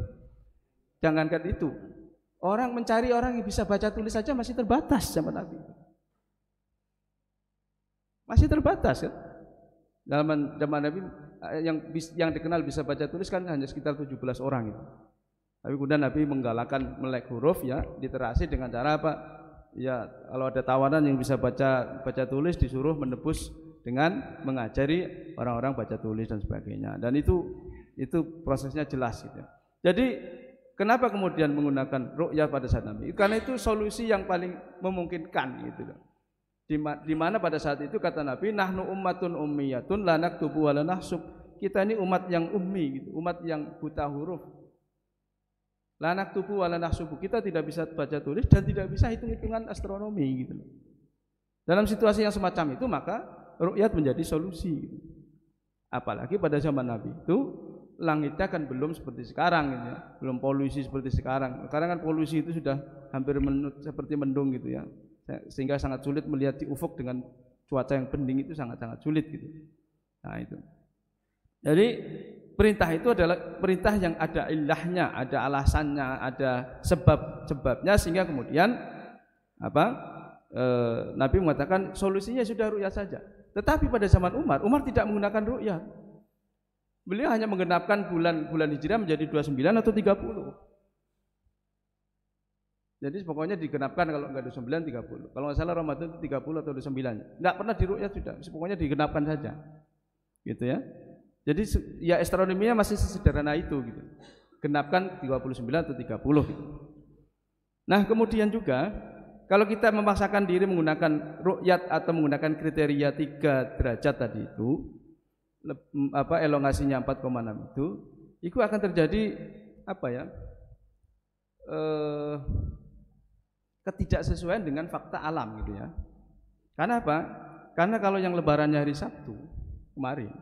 Jangankan itu, orang mencari orang yang bisa baca tulis saja masih terbatas zaman Nabi. Masih terbatas kan? Zaman Nabi yang dikenal bisa baca tulis kan hanya sekitar 17 orang itu. Tapi kemudian Nabi menggalakkan melek huruf ya, literasi dengan cara apa? Ya kalau ada tawanan yang bisa baca tulis disuruh menebus dengan mengajari orang-orang baca tulis dan sebagainya. Dan itu prosesnya jelas gitu. Jadi kenapa kemudian menggunakan ru'yah pada saat Nabi? Karena itu solusi yang paling memungkinkan gitu loh. Di mana pada saat itu kata Nabi, nahnu ummatun ummiyatun la naktubu wa la nahsub. Kita ini umat yang ummi gitu, umat yang buta huruf. La naktubu wa la nahsub. Kita tidak bisa baca tulis dan tidak bisa hitung-hitungan astronomi gitu loh. Dalam situasi yang semacam itu maka ru'yat menjadi solusi. Apalagi pada zaman Nabi itu langitnya kan belum seperti sekarang gitu ya. Belum polusi seperti sekarang. Sekarang kan polusi itu sudah hampir seperti mendung gitu ya. Sehingga sangat sulit melihat di ufuk dengan cuaca yang bening, itu sangat-sangat sulit gitu. Nah itu. Jadi perintah itu adalah perintah yang ada ilahnya, ada alasannya, ada sebabnya, sehingga kemudian Nabi mengatakan solusinya sudah ru'yah saja. Tetapi pada zaman Umar tidak menggunakan ru'yah. Beliau hanya menggenapkan bulan Hijriah menjadi 29 atau 30. Jadi pokoknya digenapkan, kalau enggak 29 30. Kalau enggak salah Ramadan itu 30 atau 29. Enggak pernah diru'yah sudah, pokoknya digenapkan saja. Gitu ya. Jadi ya astronominya masih sesederhana itu gitu. Genapkan 29 atau 30 gitu. Nah, kemudian juga kalau kita memaksakan diri menggunakan ru'yat atau menggunakan kriteria 3 derajat tadi itu, elongasinya 4,6 itu akan terjadi ketidaksesuaian dengan fakta alam gitu ya. Karena apa? Karena kalau yang lebarannya hari Sabtu kemarin,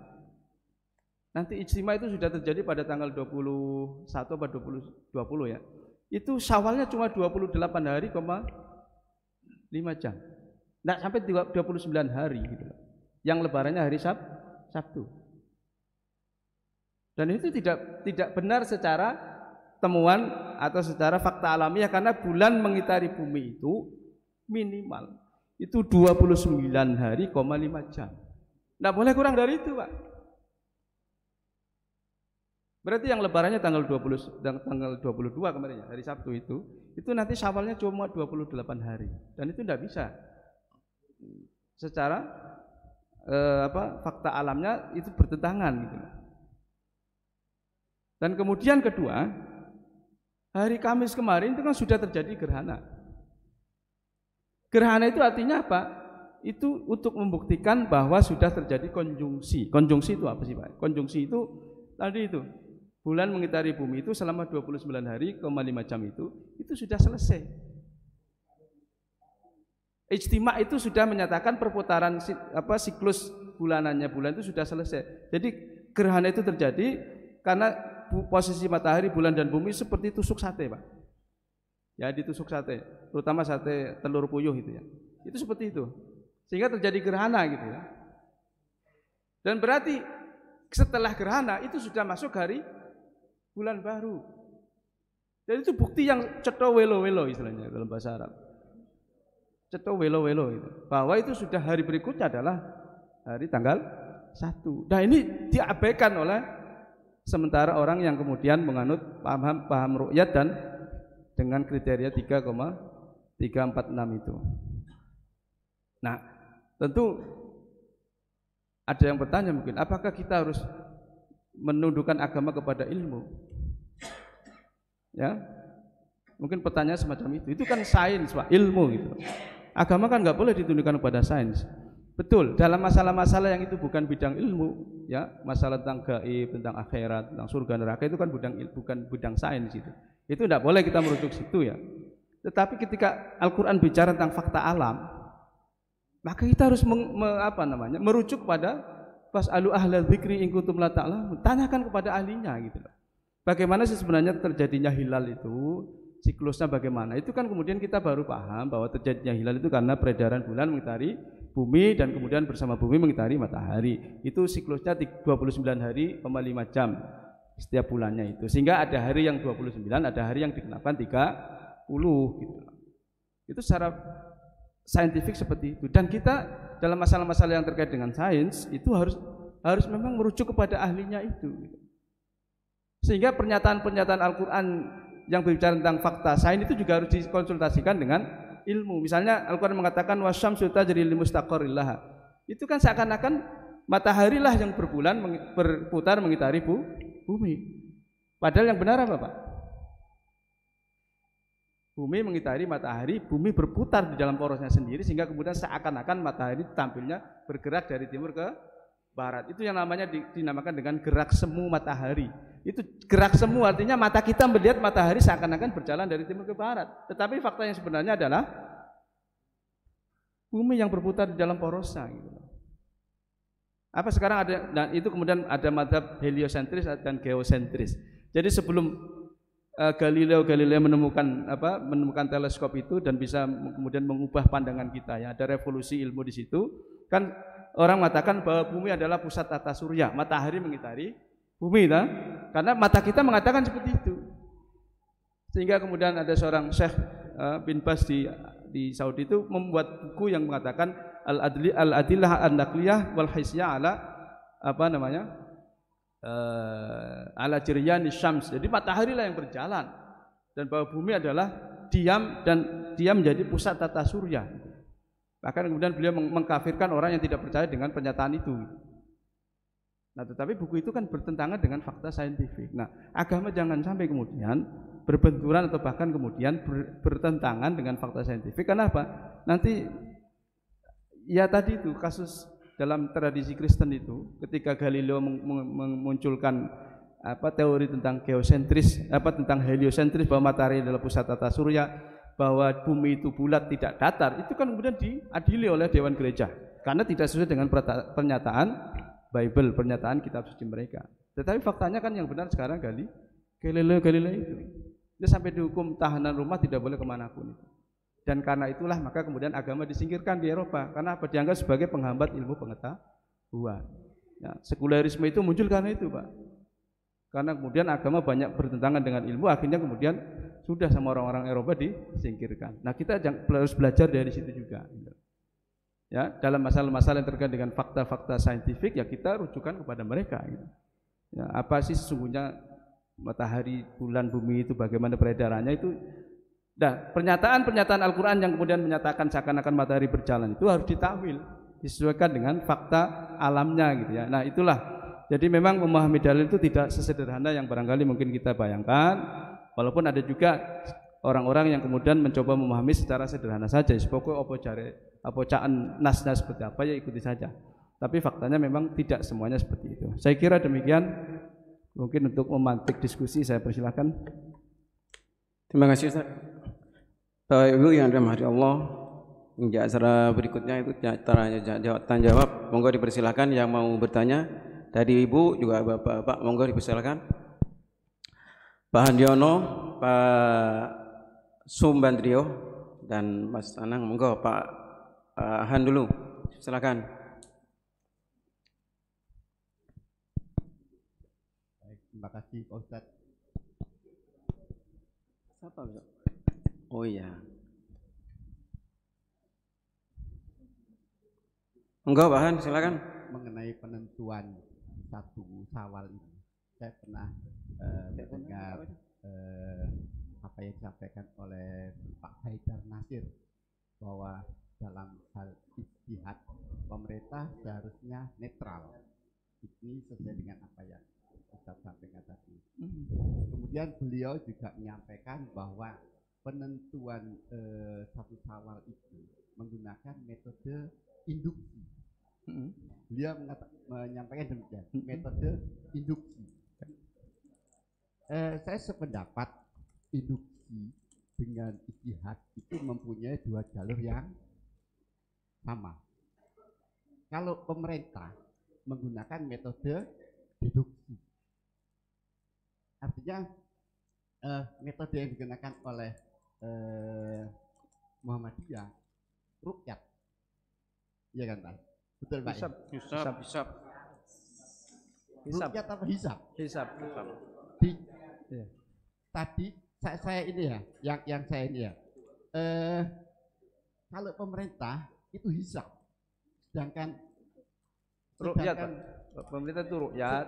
nanti ijtima itu sudah terjadi pada tanggal 21 atau 20 ya. Itu Syawalnya cuma 28 hari, 5 jam. Enggak sampai 29 hari gitu. Yang lebarannya hari Sabtu. Dan itu tidak benar secara temuan atau secara fakta alamiah, karena bulan mengitari bumi itu minimal itu 29 hari, 5 jam. Enggak boleh kurang dari itu, Pak. Berarti yang lebarannya tanggal 22 kemarin ya, hari Sabtu itu nanti Syawalnya cuma 28 hari. Dan itu enggak bisa. Secara fakta alamnya itu bertentangan gitu. Dan kemudian kedua, hari Kamis kemarin itu kan sudah terjadi gerhana. Gerhana itu artinya apa? itu untuk membuktikan bahwa sudah terjadi konjungsi. Konjungsi itu apa sih Pak? Konjungsi itu tadi itu bulan mengitari bumi itu selama 29 hari, 5 jam itu sudah selesai. Ijtima itu sudah menyatakan perputaran siklus bulanannya bulan itu sudah selesai. Jadi gerhana itu terjadi karena posisi matahari, bulan dan bumi seperti tusuk sate, Pak. Ya, ditusuk sate, terutama sate telur puyuh itu ya. Itu seperti itu. Sehingga terjadi gerhana gitu ya. Dan berarti setelah gerhana itu sudah masuk hari bulan baru. Dan itu bukti yang ceto welo-welo istilahnya dalam bahasa Arab. Ceto welo-welo itu. Bahwa itu sudah hari berikutnya adalah hari tanggal 1. Nah, ini diabaikan oleh sementara orang yang kemudian menganut paham ru'yat dan dengan kriteria 3,346 itu. Nah, tentu ada yang bertanya mungkin, apakah kita harus menundukkan agama kepada ilmu? Ya, mungkin pertanyaan semacam itu. Itu kan sains, Pak, ilmu gitu. Agama kan nggak boleh ditundukkan kepada sains. Betul, dalam masalah-masalah yang itu bukan bidang ilmu, ya, masalah tentang gaib, tentang akhirat, tentang surga neraka itu kan bukan bidang sains itu. Itu tidak boleh kita merujuk situ ya. Tetapi ketika Al-Quran bicara tentang fakta alam, maka kita harus merujuk pada fas'alu ahla dzikri in kuntum la ta'lamun. Tanyakan kepada ahlinya gitu loh. Bagaimana sih sebenarnya terjadinya hilal itu, siklusnya bagaimana? Itu kan kemudian kita baru paham bahwa terjadinya hilal itu karena peredaran bulan mengitari bumi dan kemudian bersama bumi mengitari matahari. Itu siklusnya 29 hari, 5 jam setiap bulannya itu. Sehingga ada hari yang 29, ada hari yang dikenakan 30 gitu. Itu secara saintifik seperti itu. Dan kita dalam masalah-masalah yang terkait dengan sains itu harus memang merujuk kepada ahlinya itu. Sehingga pernyataan-pernyataan Al-Quran yang berbicara tentang fakta sains itu juga harus dikonsultasikan dengan ilmu. Misalnya Al-Quran mengatakan wasyamsu tajri li mustaqarril laha. Itu kan seakan-akan matahari lah yang berputar mengitari bumi. Padahal yang benar apa, Pak? Bumi mengitari matahari, bumi berputar di dalam porosnya sendiri sehingga kemudian seakan-akan matahari tampilnya bergerak dari timur ke barat. Itu yang namanya dinamakan dengan gerak semu matahari. Itu gerak semu artinya mata kita melihat matahari seakan-akan berjalan dari timur ke barat. Tetapi fakta yang sebenarnya adalah bumi yang berputar di dalam porosnya gitu. Apa sekarang ada, dan itu kemudian ada madzhab heliosentris dan geosentris. Jadi sebelum Galileo menemukan teleskop itu dan bisa kemudian mengubah pandangan kita ya, ada revolusi ilmu di situ. Kan orang mengatakan bahwa bumi adalah pusat tata surya, matahari mengitari bumi kan? Karena mata kita mengatakan seperti itu. Sehingga kemudian ada seorang Syekh bin Baz di Saudi itu membuat buku yang mengatakan al-adillah an-naqliyah wal hisyah ala jiryani syams. Jadi matahari lah yang berjalan dan bahwa bumi adalah diam dan dia menjadi pusat tata surya. Bahkan kemudian beliau mengkafirkan orang yang tidak percaya dengan pernyataan itu. Nah, tetapi buku itu kan bertentangan dengan fakta saintifik. Nah, agama jangan sampai kemudian berbenturan atau bahkan kemudian bertentangan dengan fakta saintifik. Kenapa? Nanti ya tadi itu kasus dalam tradisi Kristen itu ketika Galileo memunculkan teori tentang geosentris, tentang heliosentris bahwa matahari adalah pusat tata surya, bahwa bumi itu bulat tidak datar, itu kan kemudian diadili oleh Dewan Gereja karena tidak sesuai dengan pernyataan Bible, pernyataan kitab suci mereka. Tetapi faktanya kan yang benar sekarang Galileo itu dia sampai dihukum tahanan rumah, tidak boleh kemanapun itu. Dan karena itulah maka kemudian agama disingkirkan di Eropa karena apa? Dianggap sebagai penghambat ilmu pengetahuan. Ya, sekularisme itu muncul karena itu, Pak. Karena kemudian agama banyak bertentangan dengan ilmu, akhirnya kemudian sudah sama orang-orang Eropa disingkirkan. Nah, kita harus belajar dari situ juga. Ya, dalam masalah-masalah yang terkait dengan fakta-fakta saintifik ya kita rujukan kepada mereka. Ya, apa sih sesungguhnya matahari, bulan, bumi itu bagaimana peredarannya itu. Nah, pernyataan-pernyataan Al-Quran yang kemudian menyatakan seakan-akan matahari berjalan itu harus ditakwil, disesuaikan dengan fakta alamnya gitu ya. Nah, itulah. Jadi memang memahami dalil itu tidak sesederhana yang barangkali mungkin kita bayangkan. Walaupun ada juga orang-orang yang kemudian mencoba memahami secara sederhana saja. Pokoknya apa caan nasnya seperti apa ya ikuti saja. Tapi faktanya memang tidak semuanya seperti itu. Saya kira demikian. Mungkin untuk memantik diskusi saya persilahkan. Terima kasih Ustaz. Bapak Ibu yang dirahmati Allah, hingga acara berikutnya itu tanya jawab. Monggo dipersilakan yang mau bertanya dari Ibu juga Bapak-bapak, monggo dipersilakan. Pak Handiono, Pak Sumbandrio dan Mas Anang, monggo Pak Han dulu. Silakan. Terima kasih Pak Ustadz. Siapa? Oh iya. Enggak, Pak Han, silakan. Mengenai penentuan satu Syawal ini, saya pernah mendengar apa yang disampaikan oleh Pak Haidar Nasir bahwa dalam hal ijtihad pemerintah seharusnya netral. Ini sesuai dengan apa yang Ustaz sampaikan tadi. Kemudian beliau juga menyampaikan bahwa penentuan satu Syawal itu menggunakan metode induksi. Beliau menyampaikan demikian, metode induksi. Saya sependapat induksi dengan ijtihad itu mempunyai dua jalur yang sama. Kalau pemerintah menggunakan metode deduksi, artinya metode yang digunakan oleh Muhammadiyah rukyat, iya kan Pak? Betul Pak? Hisab. Rukyat apa hisab? Hisab. Ya. Tadi saya ini ya, yang saya ini ya. Kalau pemerintah itu hisab, sedangkan rukyat, pemerintah itu rukyat.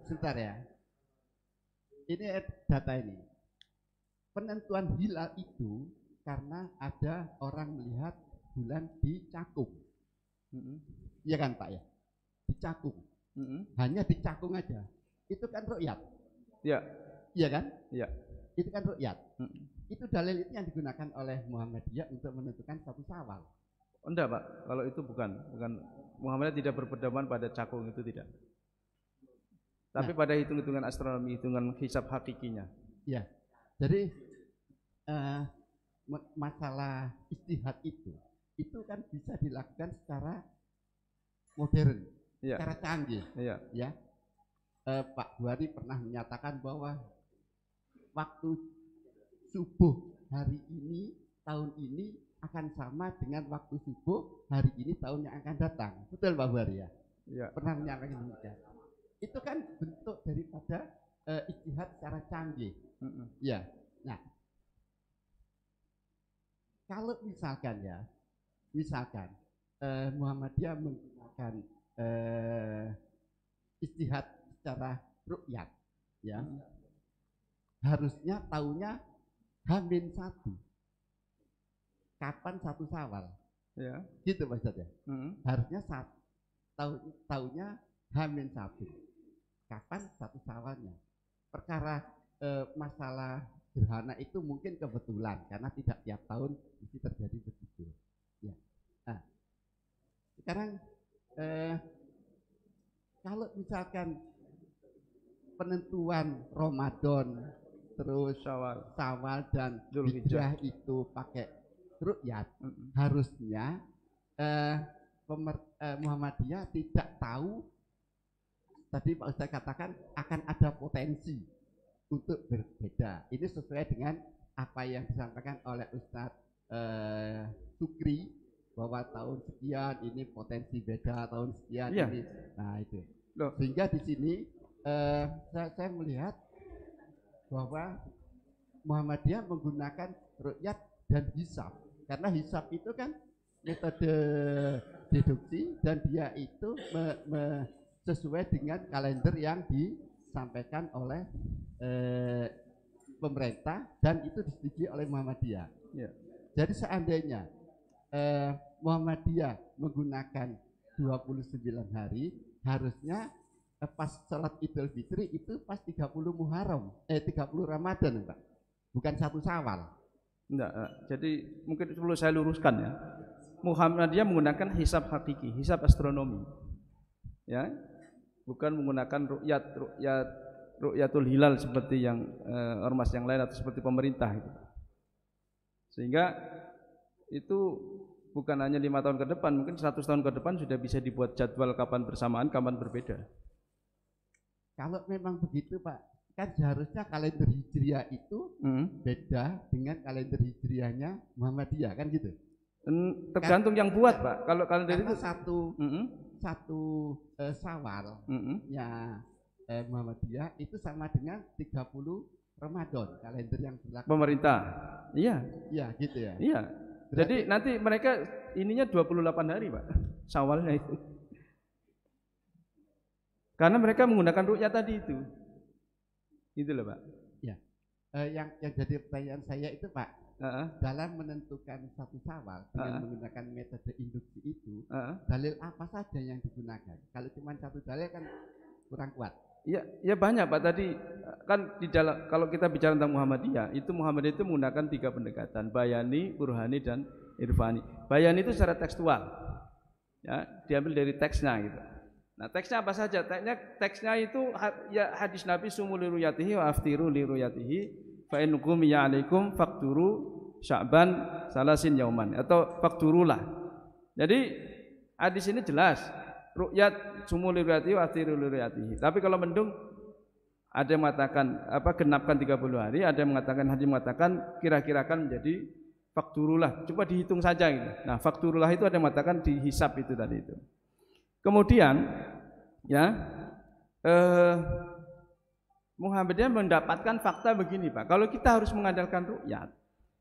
Sebentar ya. Ini data ini. Penentuan hilal itu karena ada orang melihat bulan di Cakung. Iya kan Pak ya? Di Cakung. Hanya di Cakung aja. Itu kan rukyat. Iya. Iya kan? Iya. Itu kan rukyat. Itu dalil itu yang digunakan oleh Muhammadiyah untuk menentukan satu Syawal. Enggak Pak, kalau itu bukan Muhammadiyah tidak berpedoman pada Cakung, itu tidak. Tapi pada hitung-hitungan astronomi, hitungan hisab hakikinya. Iya. Jadi masalah ijtihad itu kan bisa dilakukan secara modern, secara canggih. Ya. Pak Buhari pernah menyatakan bahwa waktu subuh hari ini tahun ini akan sama dengan waktu subuh hari ini tahun yang akan datang. Betul Pak Buhari ya? Iya. Pernah menyampaikan demikian. Itu kan bentuk daripada ijtihad secara canggih. Ya. Nah, kalau misalkan Muhammadiyah menggunakan ijtihad secara rukyat, ya, harusnya tahunnya H-1. Kapan satu Syawal? Ya. Gitu Pak Ustadz ya. Harusnya tahunnya H-1. Kapan satu Syawalnya? Perkara masalah gerhana itu mungkin kebetulan karena tidak tiap tahun mesti terjadi begitu. Ya. Nah, sekarang kalau misalkan penentuan Ramadan terus Syawal dan Dzulhijjah itu pakai rukyat, harusnya Muhammadiyah tidak tahu. Tadi Pak Ustaz katakan akan ada potensi untuk berbeda. Ini sesuai dengan apa yang disampaikan oleh Ustaz Sukri bahwa tahun sekian ini potensi beda, tahun sekian ini. Nah itu. Sehingga di sini saya melihat bahwa Muhammadiyah menggunakan rukyat dan hisab. Karena hisab itu kan metode deduksi dan dia itu sesuai dengan kalender yang disampaikan oleh pemerintah dan itu disetujui oleh Muhammadiyah. Ya. Jadi seandainya Muhammadiyah menggunakan 29 hari, harusnya pas sholat Idul Fitri itu pas 30 Muharram, 30 Ramadan, Pak. Bukan 1 Syawal. Enggak, jadi mungkin perlu saya luruskan ya. Muhammadiyah menggunakan hisab hakiki, hisab astronomi. Ya. Bukan menggunakan ru'yatul hilal seperti yang ormas yang lain atau seperti pemerintah itu. Sehingga itu bukan hanya 5 tahun ke depan, mungkin 100 tahun ke depan sudah bisa dibuat jadwal kapan bersamaan, kapan berbeda. Kalau memang begitu Pak, kan seharusnya kalender Hijriah itu beda dengan kalender Hijriahnya Muhammadiyah, kan gitu? Tergantung yang buat Pak. Kalau kalender itu satu Syawal ya Muhammadiyah itu sama dengan 30 Ramadan, kalender yang berlaku pemerintah. Iya. Iya, gitu ya. Iya. Jadi nanti mereka ininya 28 hari Pak, Syawalnya itu. Karena mereka menggunakan ru'yah tadi itu. Gitu loh Pak. Ya. Yang jadi pertanyaan saya itu Pak, dalam menentukan 1 Syawal dengan menggunakan metode induksi itu, dalil apa saja yang digunakan? Kalau cuma 1 dalil kan kurang kuat. Ya banyak Pak. Tadi kan di dalam, kalau kita bicara tentang Muhammadiyah itu menggunakan 3 pendekatan, bayani, burhani, dan irfani. Bayani itu secara tekstual, ya, diambil dari teksnya gitu. Nah teksnya apa saja? Teksnya itu ya hadis Nabi sumu li ruyatihi wa aftiru li ruyatihi fa in gumiya alaikum fakturu sya'ban salasin yauman, atau fakturulah. Jadi hadis ini jelas ru'yat sumu li ruyatihi wa aftiru li ruyatihi. Tapi kalau mendung ada yang mengatakan genapkan 30 hari, ada yang mengatakan kira-kirakan menjadi fakturulah. Coba dihitung saja gitu. Nah, fakturulah itu ada yang mengatakan dihisab itu tadi itu. Kemudian ya Muhammadiyah mendapatkan fakta begini Pak. Kalau kita harus mengandalkan ru'yat,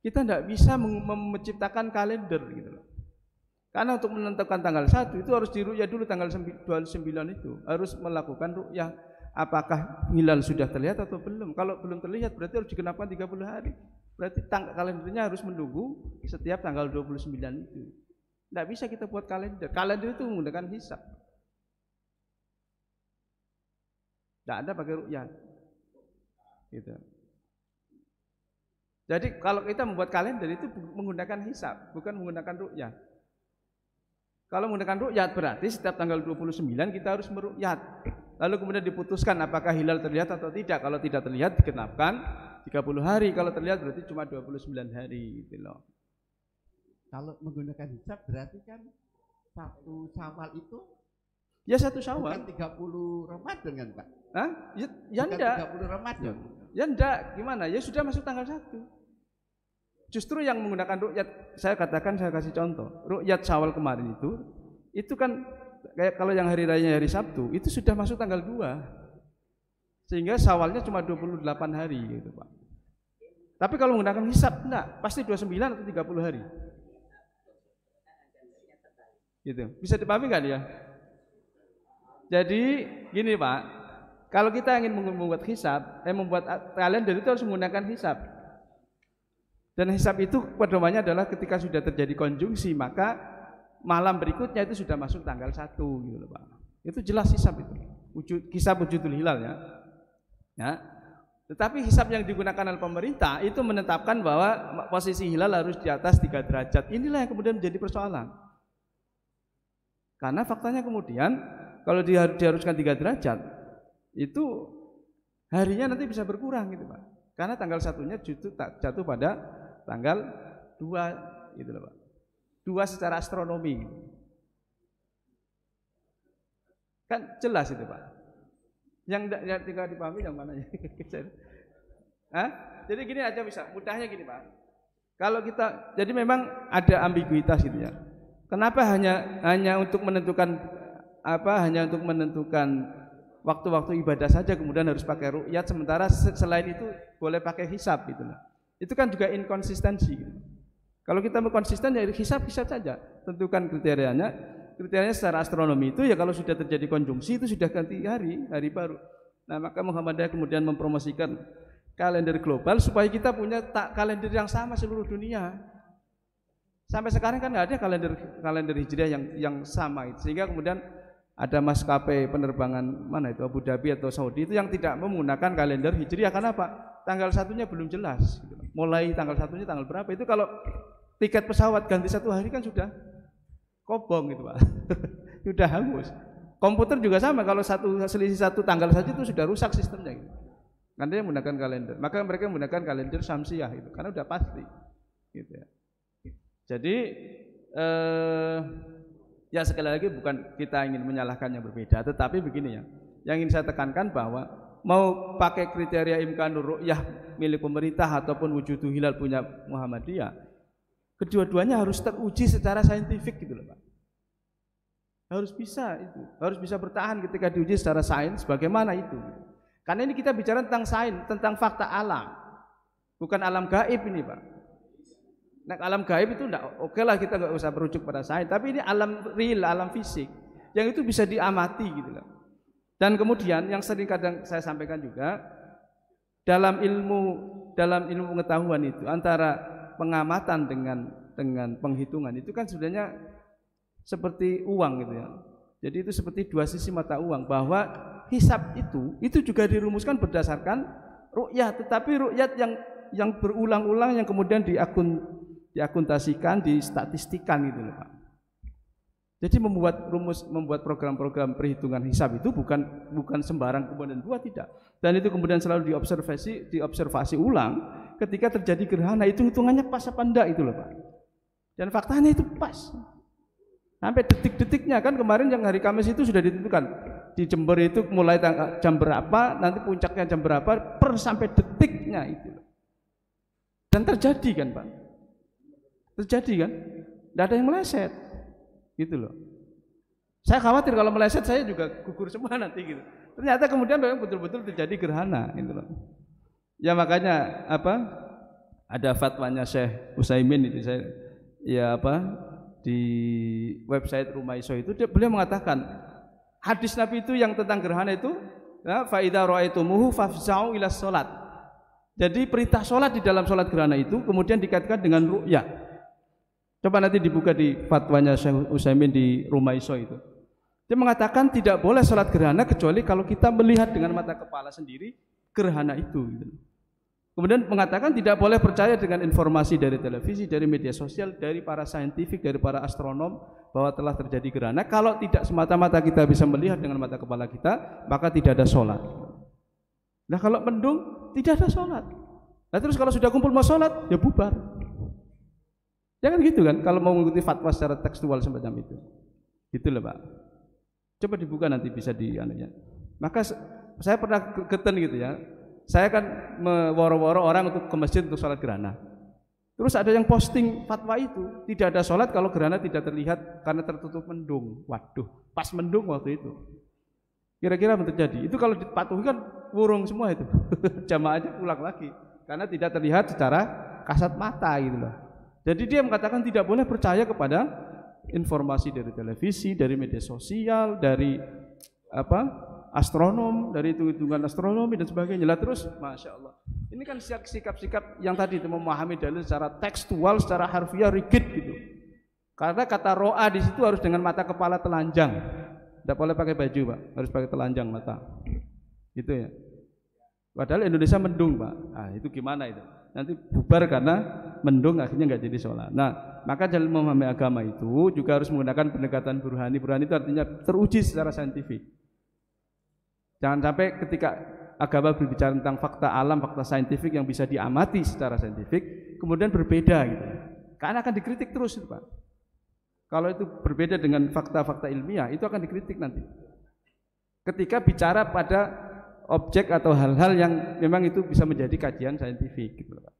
kita tidak bisa menciptakan kalender gitu loh. Karena untuk menentukan tanggal 1 itu harus diru'yah dulu, tanggal 29 itu harus melakukan ru'yah. Apakah hilal sudah terlihat atau belum? Kalau belum terlihat berarti harus digenapkan 30 hari. Berarti kalendernya harus menunggu setiap tanggal 29 itu. Tidak bisa kita buat kalender. Kalender itu menggunakan hisab. Tidak ada pakai ru'yat. Gitu. Jadi kalau kita membuat kalender itu menggunakan hisab, bukan menggunakan ru'yat. Kalau menggunakan ru'yat berarti setiap tanggal 29 kita harus meru'yat. Lalu kemudian diputuskan apakah hilal terlihat atau tidak. Kalau tidak terlihat digenapkan 30 hari. Kalau terlihat berarti cuma 29 hari gitu loh. Kalau menggunakan hisab berarti kan 1 Syawal itu ya 1 Syawal. Bukan 30 Ramadan kan Pak? Hah? Ya enggak. 30 Ramadan. Ya enggak, gimana? Ya sudah masuk tanggal 1. Justru yang menggunakan ru'yat, saya kasih contoh. Ru'yat Syawal kemarin itu kan kayak kalau yang hari raya hari Sabtu itu sudah masuk tanggal 2. Sehingga Syawalnya cuma 28 hari gitu Pak. Tapi kalau menggunakan hisab enggak, pasti 29 atau 30 hari. Gitu. Bisa dipahami kan ya? Jadi gini Pak, kalau kita ingin membuat hisab, membuat kalender itu harus menggunakan hisab. Dan hisab itu pedomannya adalah ketika sudah terjadi konjungsi, maka malam berikutnya itu sudah masuk tanggal 1 gitu loh Pak. Itu jelas hisab itu. Hisab wujudul hilal ya. Ya. Tetapi hisab yang digunakan oleh pemerintah itu menetapkan bahwa posisi hilal harus di atas 3 derajat. Inilah yang kemudian menjadi persoalan. Karena faktanya kemudian kalau diharuskan 3 derajat itu harinya nanti bisa berkurang gitu Pak. Karena tanggal 1-nya jatuh pada tanggal 2 gitu loh Pak. 2 secara astronomi. Kan jelas itu Pak. Yang tinggal dipahami yang mana? Jadi gini aja bisa, mudahnya gini Pak. Kalau kita, jadi memang ada ambiguitas gitu ya. Kenapa hanya untuk menentukan waktu-waktu ibadah saja kemudian harus pakai ru'yat, sementara selain itu boleh pakai hisab gitu loh. Itu kan juga inkonsistensi gitu. Kalau kita mau konsisten ya hisab saja. Tentukan kriterianya secara astronomi itu ya kalau sudah terjadi konjungsi itu sudah ganti hari baru. Nah, maka Muhammadiyah kemudian mempromosikan kalender global supaya kita punya kalender yang sama seluruh dunia. Sampai sekarang kan nggak ada kalender hijriah yang sama itu. Sehingga kemudian ada maskapai penerbangan mana itu Abu Dhabi atau Saudi itu yang tidak menggunakan kalender Hijriah. Kenapa? Tanggal satunya belum jelas. Mulai tanggal satunya tanggal berapa? Itu kalau tiket pesawat ganti 1 hari kan sudah kobong gitu Pak. Sudah hangus. Komputer juga sama, kalau selisih 1 tanggal saja itu sudah rusak sistemnya gitu. Karena dia menggunakan kalender. Maka mereka menggunakan kalender Syamsiah itu karena udah pasti gitu ya. Jadi ya sekali lagi bukan kita ingin menyalahkan yang berbeda, tetapi begini ya, yang ingin saya tekankan bahwa mau pakai kriteria imkanur ru'yah milik pemerintah ataupun wujudu hilal punya Muhammadiyah, kedua-duanya harus teruji secara saintifik gitu loh Pak. Harus bisa itu, harus bisa bertahan ketika diuji secara sains. Bagaimana itu? Karena ini kita bicara tentang sains, tentang fakta alam, bukan alam gaib ini Pak. Nah, alam gaib itu enggak, oke lah kita nggak usah merujuk pada sains, tapi ini alam real, alam fisik yang itu bisa diamati gitu loh. Dan kemudian yang sering kadang saya sampaikan juga dalam ilmu pengetahuan itu antara pengamatan dengan penghitungan itu kan sebenarnya seperti uang gitu ya. Jadi itu seperti dua sisi mata uang, bahwa hisab itu juga dirumuskan berdasarkan ru'yat, tetapi ru'yat yang berulang-ulang yang kemudian diakuntasikan, distatistikkan gitu loh Pak. Jadi membuat program-program perhitungan hisab itu bukan sembarang kemudian buat, tidak. Dan itu kemudian selalu diobservasi ulang ketika terjadi gerhana, itu hitungannya pas apa enggak itu loh Pak. Dan faktanya itu pas. Sampai detik-detiknya kan, kemarin yang hari Kamis itu sudah ditentukan. Di Jember itu mulai jam berapa, nanti puncaknya jam berapa, sampai detiknya itu. Dan terjadi kan Pak. Terjadi kan? Tidak ada yang meleset. Gitu loh. Saya khawatir kalau meleset saya juga gugur semua nanti gitu. Ternyata kemudian memang betul-betul terjadi gerhana gitu loh. Ya makanya ada fatwanya Syekh Utsaimin itu di website Rumaiso itu beliau mengatakan hadis Nabi itu yang tentang gerhana itu fa idza ra'aitumuhu fafza'u ila shalat. Jadi perintah sholat di dalam sholat gerhana itu kemudian dikaitkan dengan ru'yah. Coba nanti dibuka di fatwanya Syekh Utsaimin di Rumaiso itu. Dia mengatakan tidak boleh sholat gerhana kecuali kalau kita melihat dengan mata kepala sendiri gerhana itu gitu. Kemudian mengatakan tidak boleh percaya dengan informasi dari televisi, dari media sosial, dari para saintifik, dari para astronom bahwa telah terjadi gerhana. Kalau tidak semata-mata kita bisa melihat dengan mata kepala kita, maka tidak ada sholat. Nah kalau mendung tidak ada sholat. Nah terus kalau sudah kumpul mau sholat, ya bubar. Jangan gitu kan, kalau mau mengikuti fatwa secara tekstual semacam itu. Gitu loh Pak. Coba dibuka nanti bisa di-anunya. Maka saya pernah geten gitu ya. Saya kan meworo-woro orang untuk ke masjid untuk sholat gerhana. Terus ada yang posting fatwa itu, tidak ada sholat kalau gerhana tidak terlihat karena tertutup mendung. Waduh, pas mendung waktu itu. Kira-kira apa terjadi? Itu kalau dipatuhi kan wurung semua itu. Jamaahnya pulang lagi karena tidak terlihat secara kasat mata gitu loh. Jadi dia mengatakan tidak boleh percaya kepada informasi dari televisi, dari media sosial, dari astronom, dari hitung-hitungan astronomi dan sebagainya. Lah terus, masya Allah. Ini kan sikap-sikap yang tadi itu memahami dalil secara tekstual, secara harfiah, rigid gitu. Karena kata ro'a di situ harus dengan mata kepala telanjang. Tidak boleh pakai baju Pak, harus pakai telanjang mata. Gitu ya. Padahal Indonesia mendung Pak. Ah itu gimana itu? Nanti bubar karena mendung akhirnya nggak jadi sholat. Nah maka dalam memahami agama itu juga harus menggunakan pendekatan burhani. Burhani itu artinya teruji secara saintifik. Jangan sampai ketika agama berbicara tentang fakta alam, fakta saintifik yang bisa diamati secara saintifik, kemudian berbeda gitu. Karena akan dikritik terus itu Pak. Kalau itu berbeda dengan fakta-fakta ilmiah, itu akan dikritik nanti. Ketika bicara pada objek atau hal-hal yang memang itu bisa menjadi kajian saintifik gitu Pak.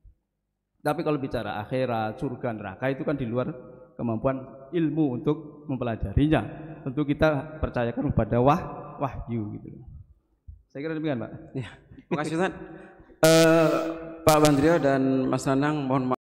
Tapi kalau bicara akhirat, surga, neraka itu kan di luar kemampuan ilmu untuk mempelajarinya. Tentu kita percayakan kepada wahyu gitu. Saya kira demikian Pak. Ya, terima kasih Ustaz. Pak Bandrio dan Mas Nanang mohon maaf.